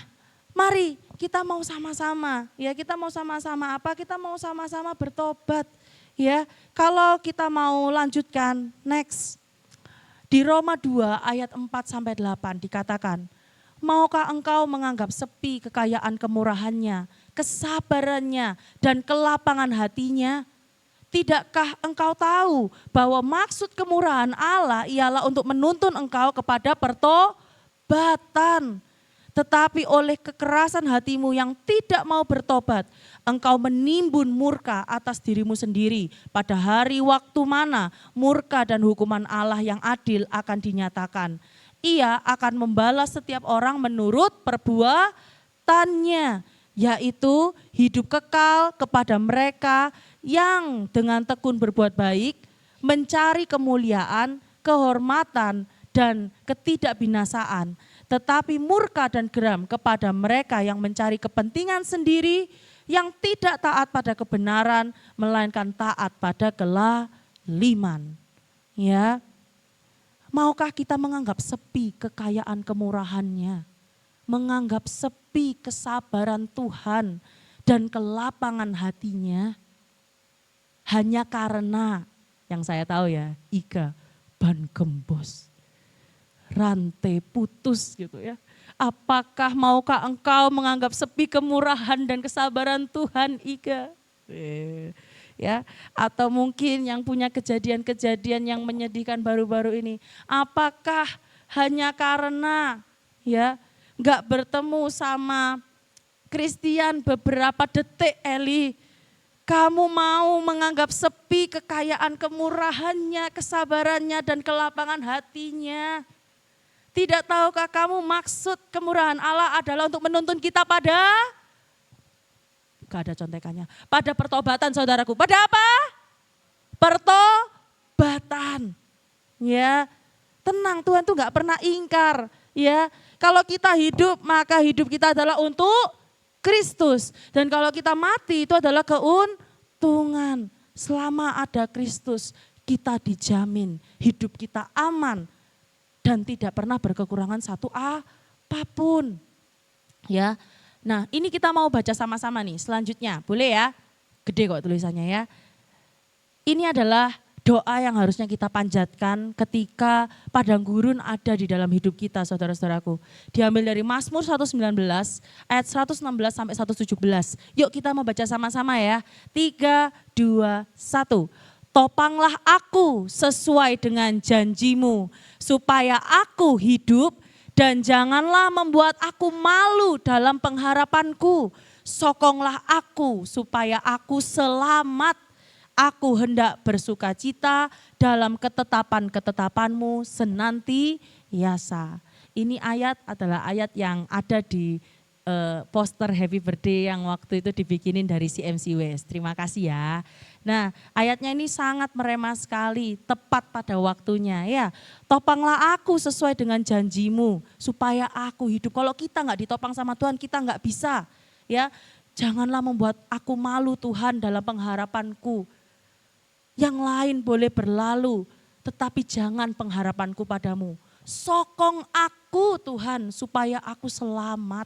mari kita mau sama-sama. Ya, kita mau sama-sama apa? Kita mau sama-sama bertobat. Ya. Kalau kita mau lanjutkan, next. Di Roma 2 ayat 4-8 dikatakan, maukah engkau menganggap sepi kekayaan kemurahannya, kesabarannya, dan kelapangan hatinya? Tidakkah engkau tahu bahwa maksud kemurahan Allah ialah untuk menuntun engkau kepada pertobatan? Tetapi oleh kekerasan hatimu yang tidak mau bertobat, engkau menimbun murka atas dirimu sendiri. Pada hari waktu mana murka dan hukuman Allah yang adil akan dinyatakan. Ia akan membalas setiap orang menurut perbuatannya, yaitu hidup kekal kepada mereka yang dengan tekun berbuat baik, mencari kemuliaan, kehormatan, dan ketidakbinasaan. Tetapi murka dan geram kepada mereka yang mencari kepentingan sendiri, yang tidak taat pada kebenaran, melainkan taat pada kelaliman. Ya, maukah kita menganggap sepi kekayaan kemurahannya, menganggap sepi kesabaran Tuhan dan kelapangan hatinya, hanya karena yang saya tahu ya, Iga ban gembos, rantai putus gitu ya. Apakah maukah engkau menganggap sepi kemurahan dan kesabaran Tuhan, Iga? Ya, atau mungkin yang punya kejadian-kejadian yang menyedihkan baru-baru ini, apakah hanya karena ya nggak bertemu sama Christian beberapa detik, Eli, kamu mau menganggap sepi kekayaan kemurahannya, kesabarannya, dan kelapangan hatinya? Tidak tahukah kamu maksud kemurahan Allah adalah untuk menuntun kita pada, gak ada contekannya, pada pertobatan saudaraku. Pada apa? Pertobatan. Ya, tenang, Tuhan tuh gak pernah ingkar. Ya, kalau kita hidup maka hidup kita adalah untuk Kristus. Dan kalau kita mati itu adalah keuntungan. Selama ada Kristus kita dijamin hidup kita aman dan tidak pernah berkekurangan satu apapun. Ya. Nah, ini kita mau baca sama-sama nih. Selanjutnya, boleh ya? Gede kok tulisannya ya. Ini adalah doa yang harusnya kita panjatkan ketika padang gurun ada di dalam hidup kita, saudara-saudaraku. Diambil dari Mazmur 119 ayat 116 sampai 117. Yuk kita mau baca sama-sama ya. 3, 2, 1. Topanglah aku sesuai dengan janjimu, supaya aku hidup dan janganlah membuat aku malu dalam pengharapanku. Sokonglah aku supaya aku selamat. Aku hendak bersukacita dalam ketetapan-ketetapanmu senantiasa. Ini ayat adalah ayat yang ada di poster Happy Birthday yang waktu itu dibikinin dari CMC West. Terima kasih ya. Nah, ayatnya ini sangat merema sekali, tepat pada waktunya ya. Topanglah aku sesuai dengan janjimu supaya aku hidup. Kalau kita nggak ditopang sama Tuhan, kita nggak bisa. Ya, janganlah membuat aku malu Tuhan dalam pengharapanku. Yang lain boleh berlalu, tetapi jangan pengharapanku padamu. Sokong aku Tuhan supaya aku selamat.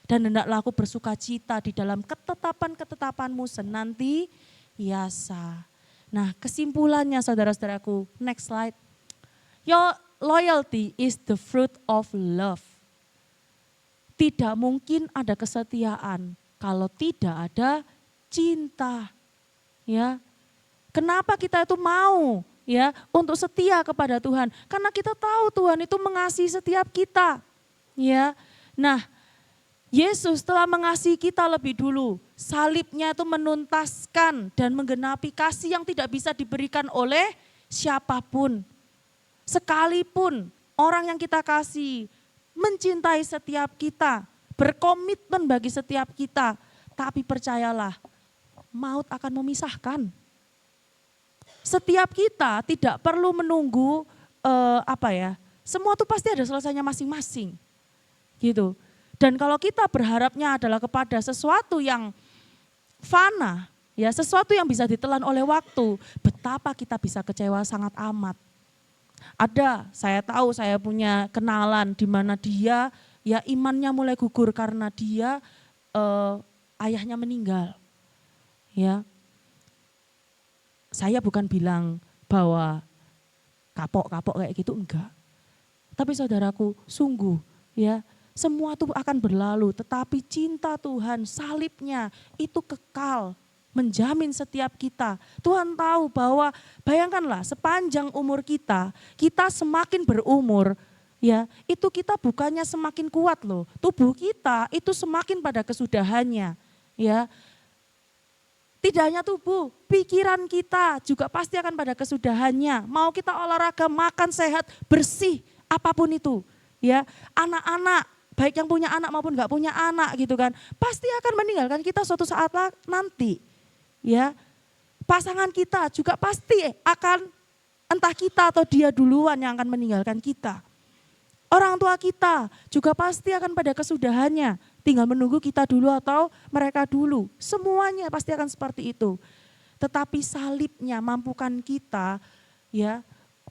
Dan hendaklah aku bersukacita di dalam ketetapan-ketetapanmu senantiasa. Nah, kesimpulannya saudara-saudaraku, next slide. Your loyalty is the fruit of love. Tidak mungkin ada kesetiaan kalau tidak ada cinta. Ya. Kenapa kita itu mau ya untuk setia kepada Tuhan? Karena kita tahu Tuhan itu mengasihi setiap kita. Ya. Nah, Yesus telah mengasihi kita lebih dulu. Salibnya itu menuntaskan dan menggenapi kasih yang tidak bisa diberikan oleh siapapun. Sekalipun orang yang kita kasih mencintai setiap kita, berkomitmen bagi setiap kita. Tapi percayalah, maut akan memisahkan. Setiap kita tidak perlu menunggu semua itu pasti ada selesainya masing-masing. Gitu. Dan kalau kita berharapnya adalah kepada sesuatu yang fana, ya sesuatu yang bisa ditelan oleh waktu, betapa kita bisa kecewa sangat amat. Saya tahu saya punya kenalan di mana dia ya imannya mulai gugur karena dia ayahnya meninggal. Ya. Saya bukan bilang bahwa kapok kayak gitu, enggak. Tapi saudaraku, sungguh ya, semua itu akan berlalu, tetapi cinta Tuhan, salibnya itu kekal, menjamin setiap kita. Tuhan tahu bahwa bayangkanlah sepanjang umur kita semakin berumur, ya itu kita bukannya semakin kuat loh. Tubuh kita itu semakin pada kesudahannya, ya. Tidak hanya tubuh, pikiran kita juga pasti akan pada kesudahannya. Mau kita olahraga, makan sehat, bersih, apapun itu. Ya, anak-anak, baik yang punya anak maupun gak punya anak gitu kan, pasti akan meninggalkan kita suatu saat nanti. Ya, pasangan kita juga pasti akan, entah kita atau dia duluan yang akan meninggalkan kita. Orang tua kita juga pasti akan pada kesudahannya. Tinggal menunggu kita dulu atau mereka dulu. Semuanya pasti akan seperti itu. Tetapi salibnya mampukan kita ya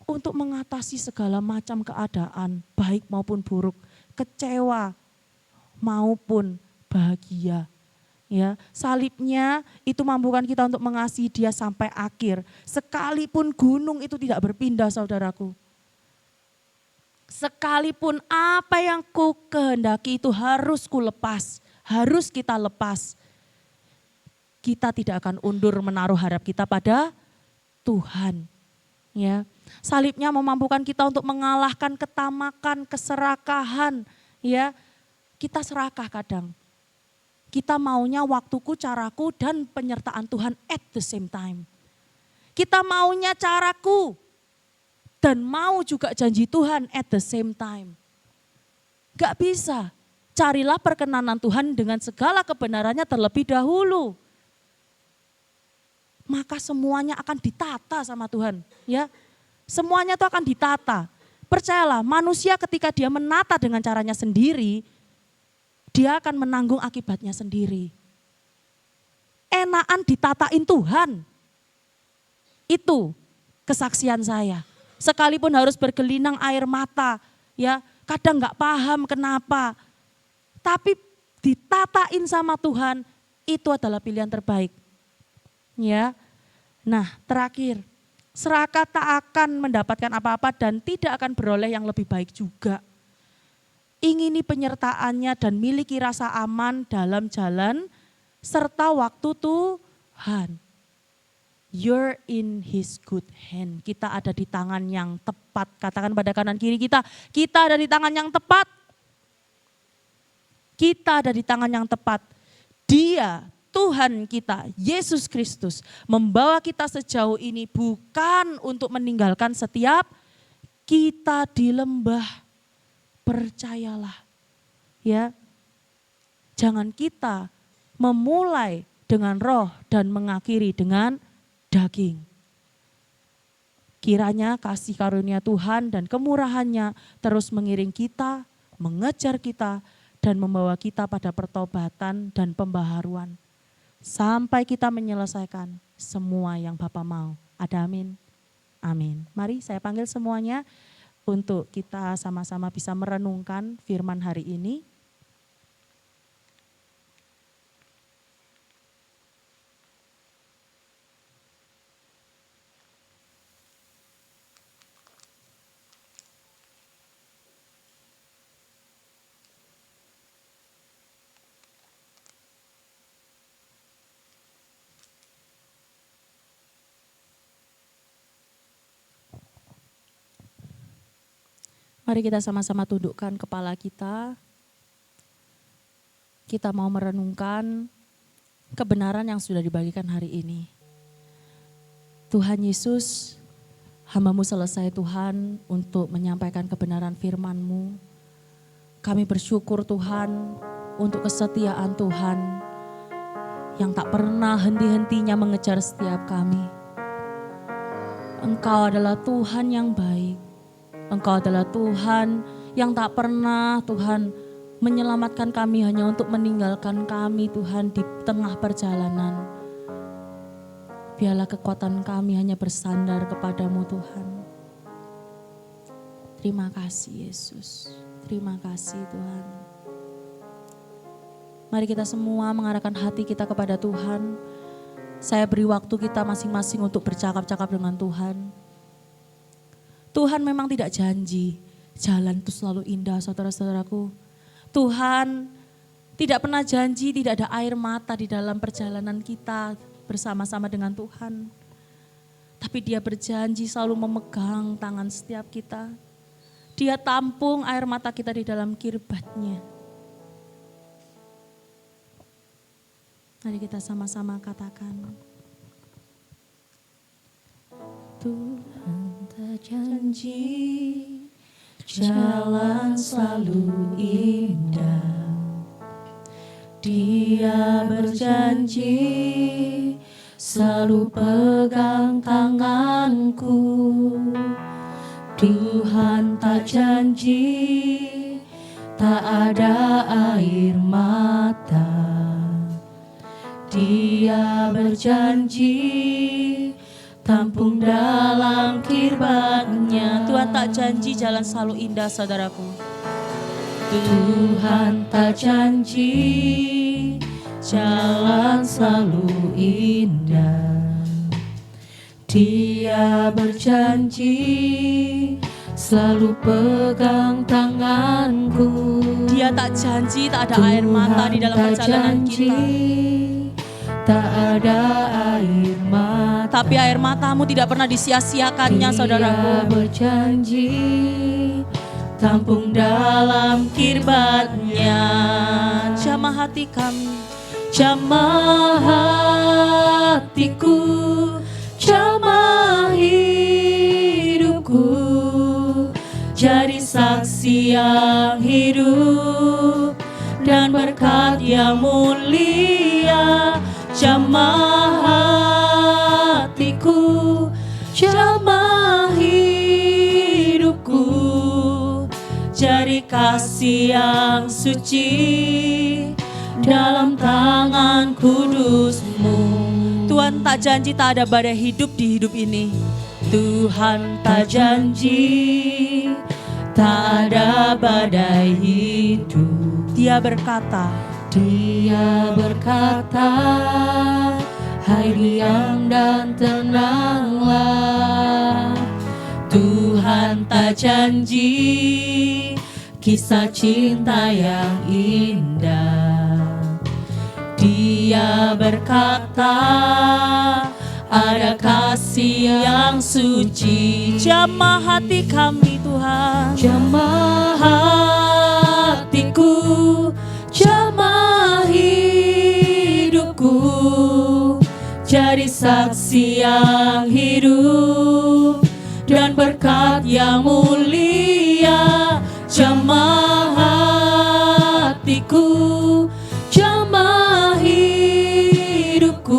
untuk mengatasi segala macam keadaan, baik maupun buruk, kecewa maupun bahagia. Ya, salibnya itu mampukan kita untuk mengasihi dia sampai akhir. Sekalipun gunung itu tidak berpindah, saudaraku. Sekalipun apa yang ku kehendaki itu harus ku lepas, harus kita lepas. Kita tidak akan undur menaruh harap kita pada Tuhan. Ya, salibnya memampukan kita untuk mengalahkan ketamakan, keserakahan. Ya, kita serakah kadang. Kita maunya waktuku, caraku, dan penyertaan Tuhan at the same time. Kita maunya caraku, dan mau juga janji Tuhan at the same time. Gak bisa, carilah perkenanan Tuhan dengan segala kebenarannya terlebih dahulu. Maka semuanya akan ditata sama Tuhan. Ya, semuanya itu akan ditata. Percayalah, manusia ketika dia menata dengan caranya sendiri, dia akan menanggung akibatnya sendiri. Enakan ditatain Tuhan. Itu kesaksian saya. Sekalipun harus bergelinang air mata, ya kadang nggak paham kenapa. Tapi ditatain sama Tuhan, itu adalah pilihan terbaik. Ya, nah terakhir, serakah tak akan mendapatkan apa-apa dan tidak akan beroleh yang lebih baik juga. Ingini penyertaannya dan miliki rasa aman dalam jalan serta waktu Tuhan. You're in his good hand. Kita ada di tangan yang tepat. Katakan pada kanan kiri kita ada di tangan yang tepat. Kita ada di tangan yang tepat. Dia, Tuhan kita, Yesus Kristus, membawa kita sejauh ini bukan untuk meninggalkan setiap kita di lembah. Percayalah. Ya. Jangan kita memulai dengan roh dan mengakhiri dengan daging. Kiranya kasih karunia Tuhan dan kemurahannya terus mengiring kita, mengejar kita, dan membawa kita pada pertobatan dan pembaharuan. Sampai kita menyelesaikan semua yang Bapa mau. Ada amin? Amin. Mari saya panggil semuanya untuk kita sama-sama bisa merenungkan firman hari ini. Mari kita sama-sama tundukkan kepala kita. Kita mau merenungkan kebenaran yang sudah dibagikan hari ini. Tuhan Yesus, hamba-Mu selesai Tuhan untuk menyampaikan kebenaran firman-Mu. Kami bersyukur Tuhan untuk kesetiaan Tuhan yang tak pernah henti-hentinya mengejar setiap kami. Engkau adalah Tuhan yang baik. Engkau adalah Tuhan yang tak pernah Tuhan menyelamatkan kami hanya untuk meninggalkan kami Tuhan di tengah perjalanan. Biarlah kekuatan kami hanya bersandar kepadamu Tuhan. Terima kasih Yesus. Terima kasih Tuhan. Mari kita semua mengarahkan hati kita kepada Tuhan. Saya beri waktu kita masing-masing untuk bercakap-cakap dengan Tuhan. Tuhan memang tidak janji jalan itu selalu indah, saudara-saudaraku. Tuhan tidak pernah janji tidak ada air mata di dalam perjalanan kita bersama-sama dengan Tuhan. Tapi Dia berjanji selalu memegang tangan setiap kita. Dia tampung air mata kita di dalam kirbat-Nya. Mari kita sama-sama katakan. Tuhan tak janji jalan selalu indah. Dia berjanji selalu pegang tanganku. Tuhan tak janji tak ada air mata. Dia berjanji tampung dalam kirbat-Nya. Tuhan tak janji jalan selalu indah, saudaraku. Tuhan tak janji jalan selalu indah. Dia berjanji selalu pegang tanganku. Dia tak janji tak ada air mata di dalam perjalanan kita. Tak ada air mata. Tapi air matamu tidak pernah disia-siakannya, saudaraku. Dia berjanji tampung dalam kirbat-Nya. Jamah hati kami, jamah hatiku, jamah hidupku, jadi saksi yang hidup dan berkat yang mulia. Jamah hatiku, jamah hidupku, jadi kasih yang suci dalam tangan kudus-Mu. Tuhan tak janji tak ada badai hidup di hidup ini. Tuhan tak janji tak ada badai hidup. Dia berkata, hai diam dan tenanglah. Tuhan tak janji kisah cinta yang indah. Dia berkata ada kasih yang suci. Jamah hati kami Tuhan, jamah hatiku, jamah hidupku, jadi saksi yang hidup dan berkat yang mulia. Jamah hatiku, jamah hidupku,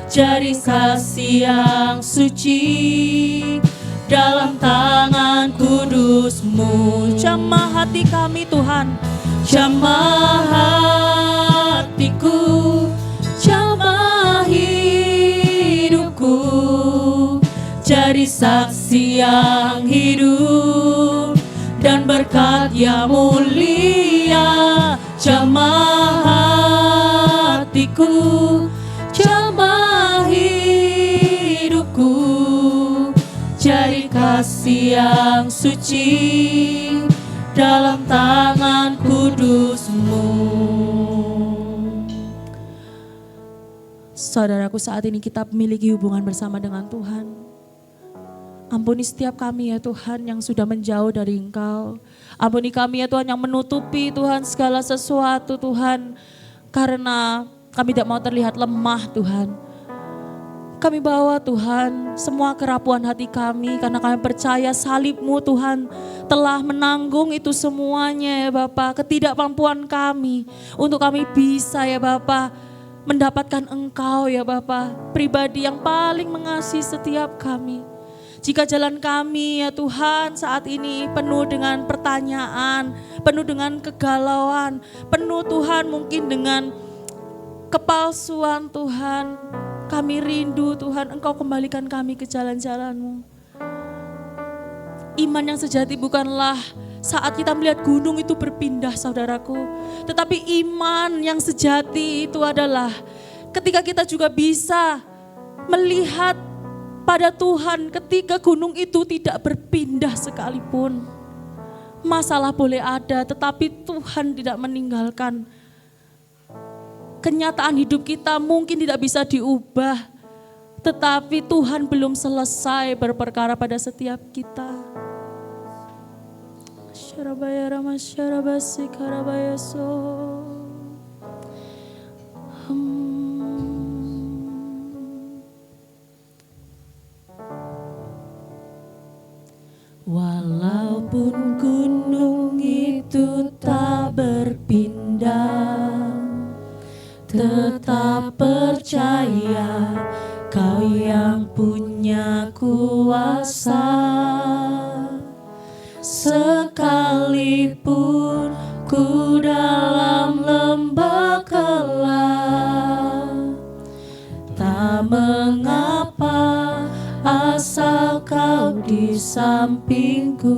jadi kasih yang suci dalam tangan kudus-Mu. Jamah hati kami Tuhan, jamah hatiku, jamah hidupku, jadi saksi yang hidup dan berkat yang mulia. Jamah hatiku, jamah hidupku, jadi kasih yang suci dalam tangan kudus-Mu. Saudaraku, saat ini kita memiliki hubungan bersama dengan Tuhan. Ampuni setiap kami ya Tuhan yang sudah menjauh dari Engkau. Ampuni kami ya Tuhan yang menutupi Tuhan segala sesuatu Tuhan. Karena kami tidak mau terlihat lemah Tuhan. Kami bawa Tuhan semua kerapuan hati kami karena kami percaya salib-Mu Tuhan telah menanggung itu semuanya ya Bapak. Ketidakmampuan kami untuk kami bisa ya Bapak mendapatkan Engkau ya Bapak. Pribadi yang paling mengasihi setiap kami. Jika jalan kami ya Tuhan saat ini penuh dengan pertanyaan, penuh dengan kegalauan, penuh Tuhan mungkin dengan kepalsuan Tuhan. Kami rindu Tuhan Engkau kembalikan kami ke jalan-jalan-Mu. Iman yang sejati bukanlah saat kita melihat gunung itu berpindah saudaraku. Tetapi iman yang sejati itu adalah ketika kita juga bisa melihat pada Tuhan ketika gunung itu tidak berpindah sekalipun. Masalah boleh ada tetapi Tuhan tidak meninggalkan. Kenyataan hidup kita mungkin tidak bisa diubah, tetapi Tuhan belum selesai berperkara pada setiap kita. Syarabaya Rama Syarabasi Karabaya So. Walaupun gunung itu tak berpindah, tetap percaya Kau yang punya kuasa. Sekalipun ku dalam lembah gelap, tak mengapa asal Kau di sampingku.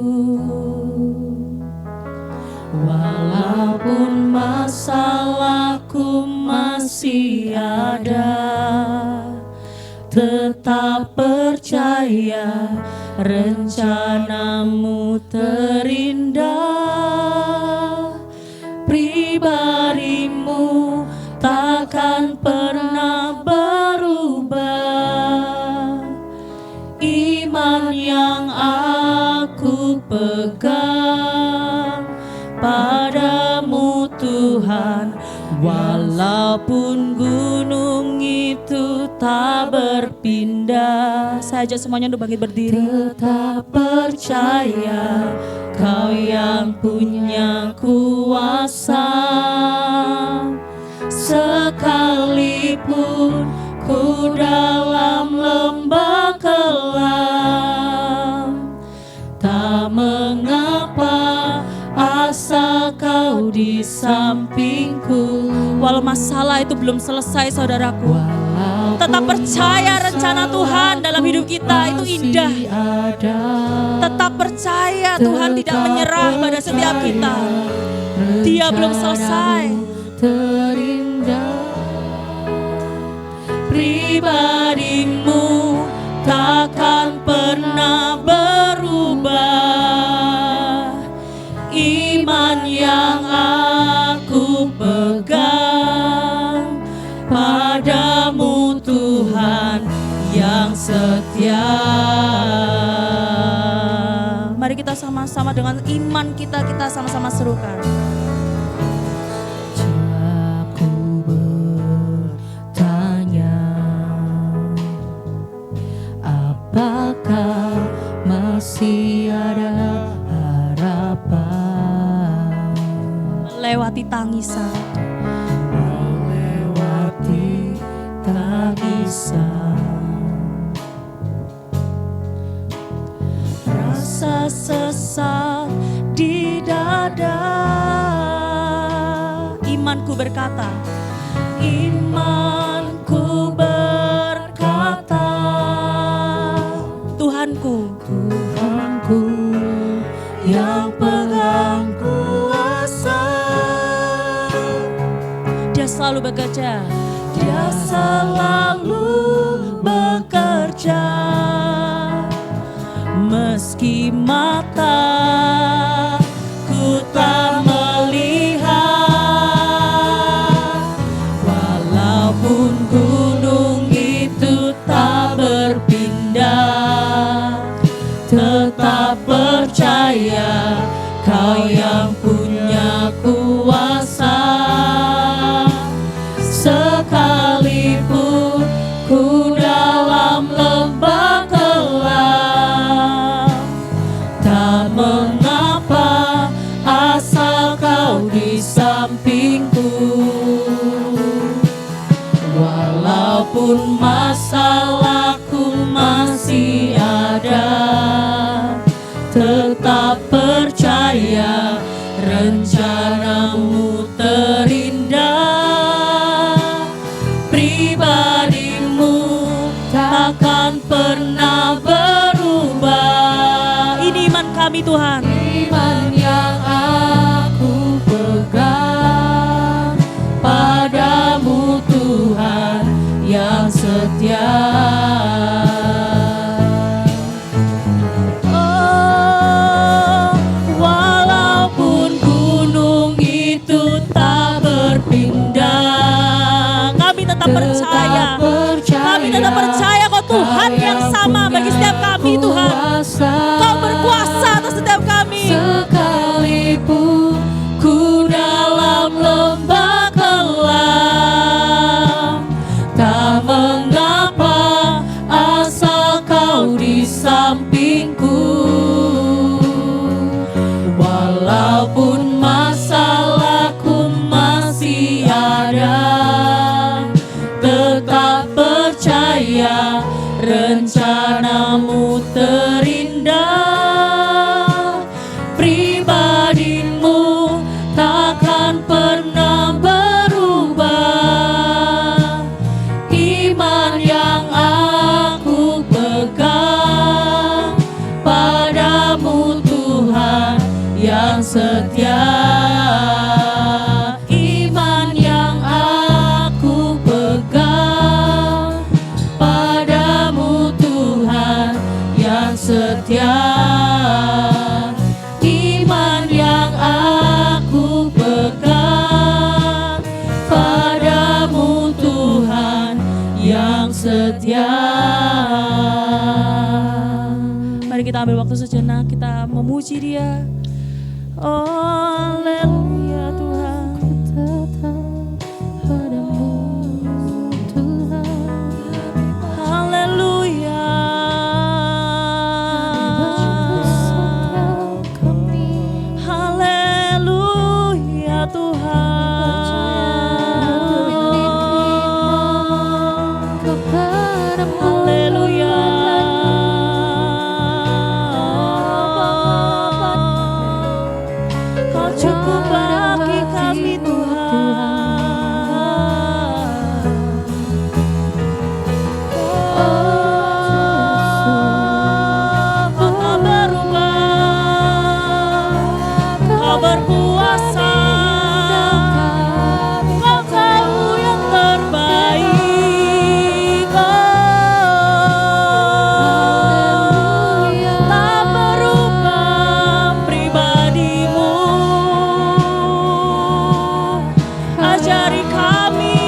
Walaupun masalahku masih ada, tetap percaya rencana-Mu terindah. Pribadi-Mu takkan pernah berubah. Iman yang aku pegang padamu Tuhan, walaupun gunung itu tak berpindah. Saya ajak semuanya untuk bangkit berdiri. Tetap percaya Kau yang punya kuasa. Sekalipun ku dalam lembah kelam, tak mengapa asal Kau di sampingku. Walau masalah itu belum selesai saudaraku, tetap percaya rencana Tuhan dalam hidup kita itu indah. Tetap percaya Tuhan tidak menyerah pada setiap kita. Dia belum selesai. Pribadi-Mu takkan pernah berubah. Iman yang aku pegang padamu Tuhan yang setia. Mari kita sama-sama dengan iman kita sama-sama serukan. Aku bertanya, apakah masih ada harapan? Melewati tangisan, melewati tangisan, rasa sesak di dada. Imanku berkata, imanku berkata, Tuhanku, Tuhanku yang pegang kuasa. Dia selalu bekerja. Dia selalu bekerja. Meski mata ku tak melihat, walaupun gunung itu tak berpindah, tetap percaya Kau yang punya kuasa. Sekalipun Walaupun masalahku masih ada, tetap percaya rencanamu terindah. Pribadimu takkan pernah berubah. Ini iman kami Tuhan. Iman yang aku pegang padamu Tuhan yang setia. Oh, walaupun gunung itu tak berpindah, kami tetap percaya. Kami tetap percaya kok Tuhan yang sama bagi setiap kami Tuhan. Kau berkuasa atas setiap kami. Sekalipun ku dalam lembah kelam, tak mengapa asal kau di sampingku. Walaupun masalahku masih ada, tetap percaya rencanamu terindah. Pribadimu takkan pernah berubah. Iman yang aku pegang padamu Tuhan yang setia. Iman yang aku pegang padamu Tuhan yang setia. Iman yang aku pegang padamu Tuhan yang setia. Mari kita ambil waktu sejenak, kita memuji Dia. Oh, haleluya Tuhan. Ku tetap padamu Tuhan. Haleluya. Haleluya Tuhan. Haleluya. Kau cukup bagi kami Tuhan. Oh, Kau tak berubah, Kau berkuasa, Kau tahu yang terbaik. Tak berubah pribadimu. Ajari kami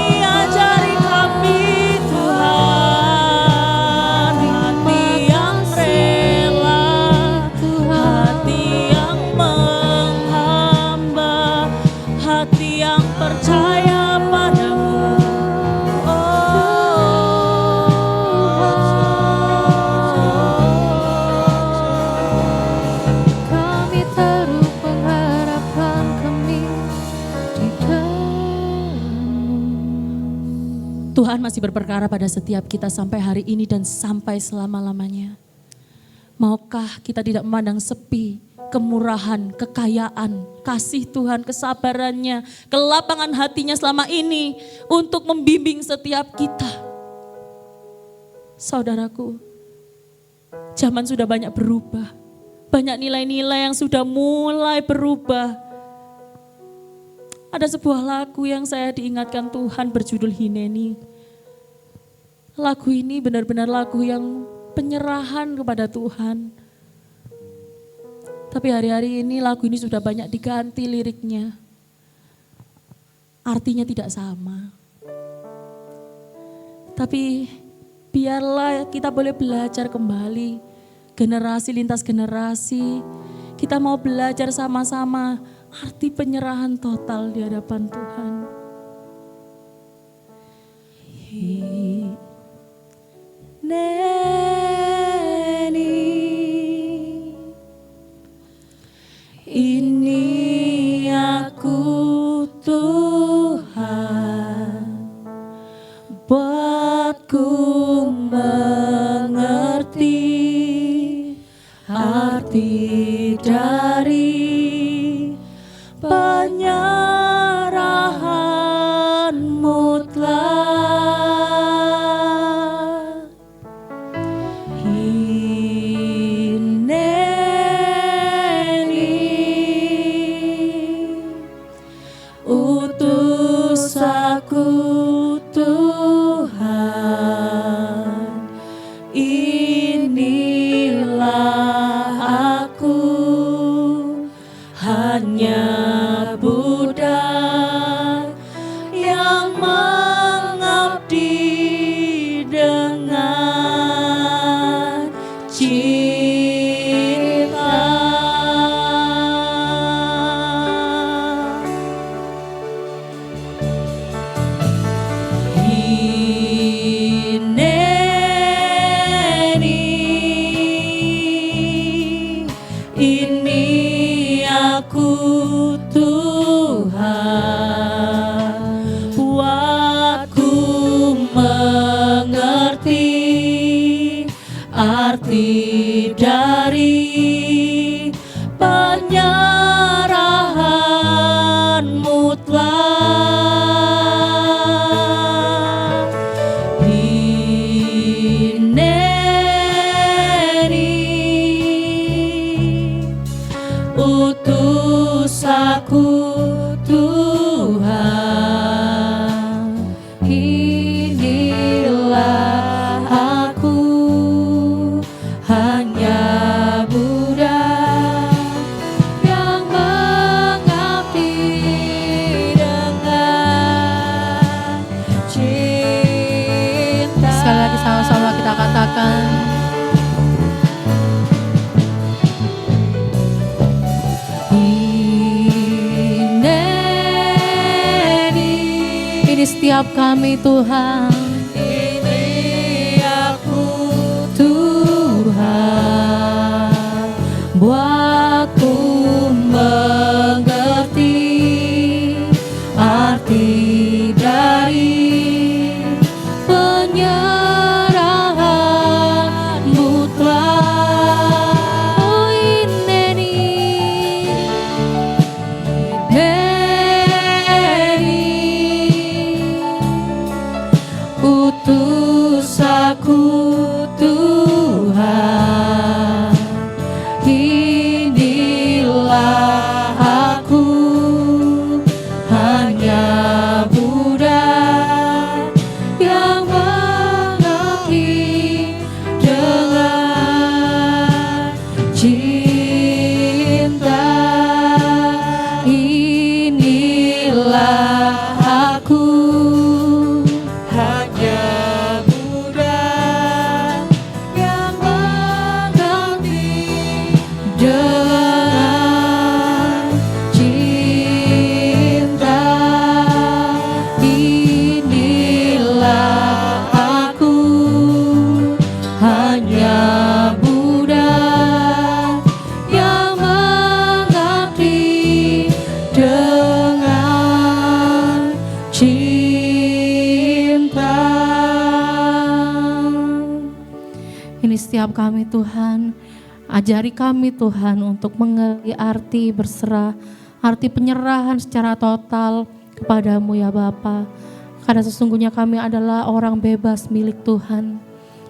Tuhan, hati yang rela, hati yang menghamba, hati yang percaya padamu. Kami taruh pengharapan kami di dalam-Mu. Tuhan masih berperkara pada setiap kita sampai hari ini dan sampai selama-lamanya. Maukah kita tidak memandang sepi, kemurahan, kekayaan, kasih Tuhan, kesabarannya, kelapangan hatinya selama ini untuk membimbing setiap kita. Saudaraku, zaman sudah banyak berubah. Banyak nilai-nilai yang sudah mulai berubah. Ada sebuah lagu yang saya diingatkan Tuhan berjudul Hineni. Lagu ini benar-benar lagu yang penyerahan kepada Tuhan. Tapi hari-hari ini lagu ini sudah banyak diganti liriknya. Artinya tidak sama. Tapi biarlah kita boleh belajar kembali. Generasi lintas generasi. Kita mau belajar sama-sama arti penyerahan total di hadapan Tuhan. Ini aku Tuhan. Buatku mengerti arti dari penyerahan mutlak. Hineni utus aku Tuhan, inilah aku, hanya budak yang mengabdi dengan cinta. Hineni, ini aku Tuhan, buatku mengerti arti dari penyerahan mutlak. Hineni utus aku Tuhan, inilah aku, hanya budak yang mengabdi dengan cinta. Sekali lagi sama-sama kita katakan, ini setiap kami Tuhan, Ini aku Tuhan, buatku mengerti arti dari penyerahan mutlak. Oh, utus aku Tuhan, inilah aku, hanya budak yang mengabdi dengan cinta. Inilah aku, hanya budak yang mengabdi dengan cinta. Inilah aku, hanya budak yang mengabdi dengan cinta. ini setiap kami Tuhan, ajari kami Tuhan untuk mengerti arti berserah, arti penyerahan secara total kepadamu ya Bapa. Karena sesungguhnya kami adalah orang bebas milik Tuhan.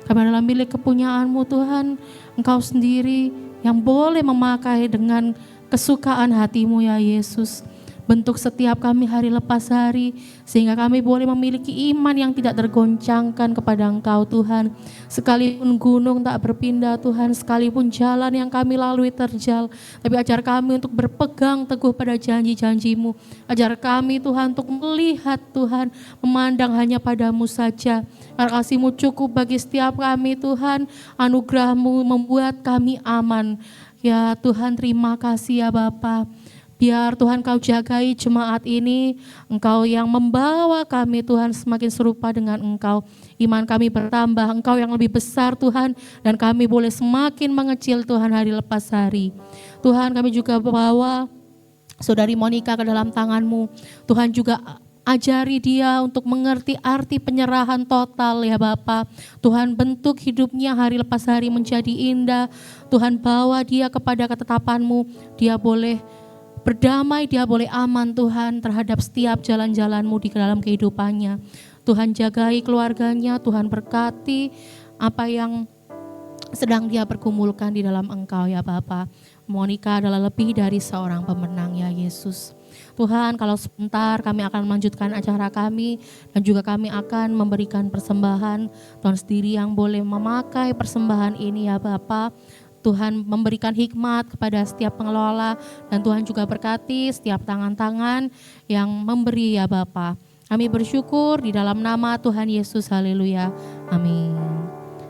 Kami adalah milik kepunyaanmu Tuhan. Engkau sendiri yang boleh memakai dengan kesukaan hatimu ya Yesus. Bentuk setiap kami hari lepas hari, sehingga kami boleh memiliki iman yang tidak tergoncangkan kepada Engkau Tuhan. Sekalipun gunung tak berpindah Tuhan, sekalipun jalan yang kami lalui terjal, tapi ajar kami untuk berpegang teguh pada janji-janji-Mu. Ajar kami Tuhan untuk melihat Tuhan, memandang hanya padamu saja. Karena kasih-Mu cukup bagi setiap kami Tuhan, anugerah-Mu membuat kami aman. Ya Tuhan, terima kasih ya Bapa. Biar Tuhan Kau jagai jemaat ini, Engkau yang membawa kami Tuhan semakin serupa dengan Engkau. Iman kami bertambah, Engkau yang lebih besar Tuhan, dan kami boleh semakin mengecil Tuhan hari lepas hari. Tuhan, kami juga bawa Saudari Monica ke dalam tangan-Mu. Tuhan juga Ajari dia untuk mengerti arti penyerahan total ya Bapa. Tuhan, bentuk hidupnya hari lepas hari menjadi indah. Tuhan, bawa dia kepada ketetapan-Mu. Dia boleh berdamai, dia boleh aman Tuhan terhadap setiap jalan-jalan-Mu di dalam kehidupannya. Tuhan, jagai keluarganya, Tuhan berkati apa yang sedang dia pergumulkan di dalam Engkau ya Bapa. Monica adalah lebih dari seorang pemenang ya Yesus. Tuhan, kalau sebentar kami akan melanjutkan acara kami dan juga kami akan memberikan persembahan. Tuhan sendiri yang boleh memakai persembahan ini ya Bapa. Tuhan memberikan hikmat kepada setiap pengelola dan Tuhan juga berkati setiap tangan-tangan yang memberi ya Bapa. Kami bersyukur di dalam nama Tuhan Yesus, haleluya, amin.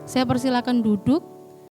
Saya persilakan duduk.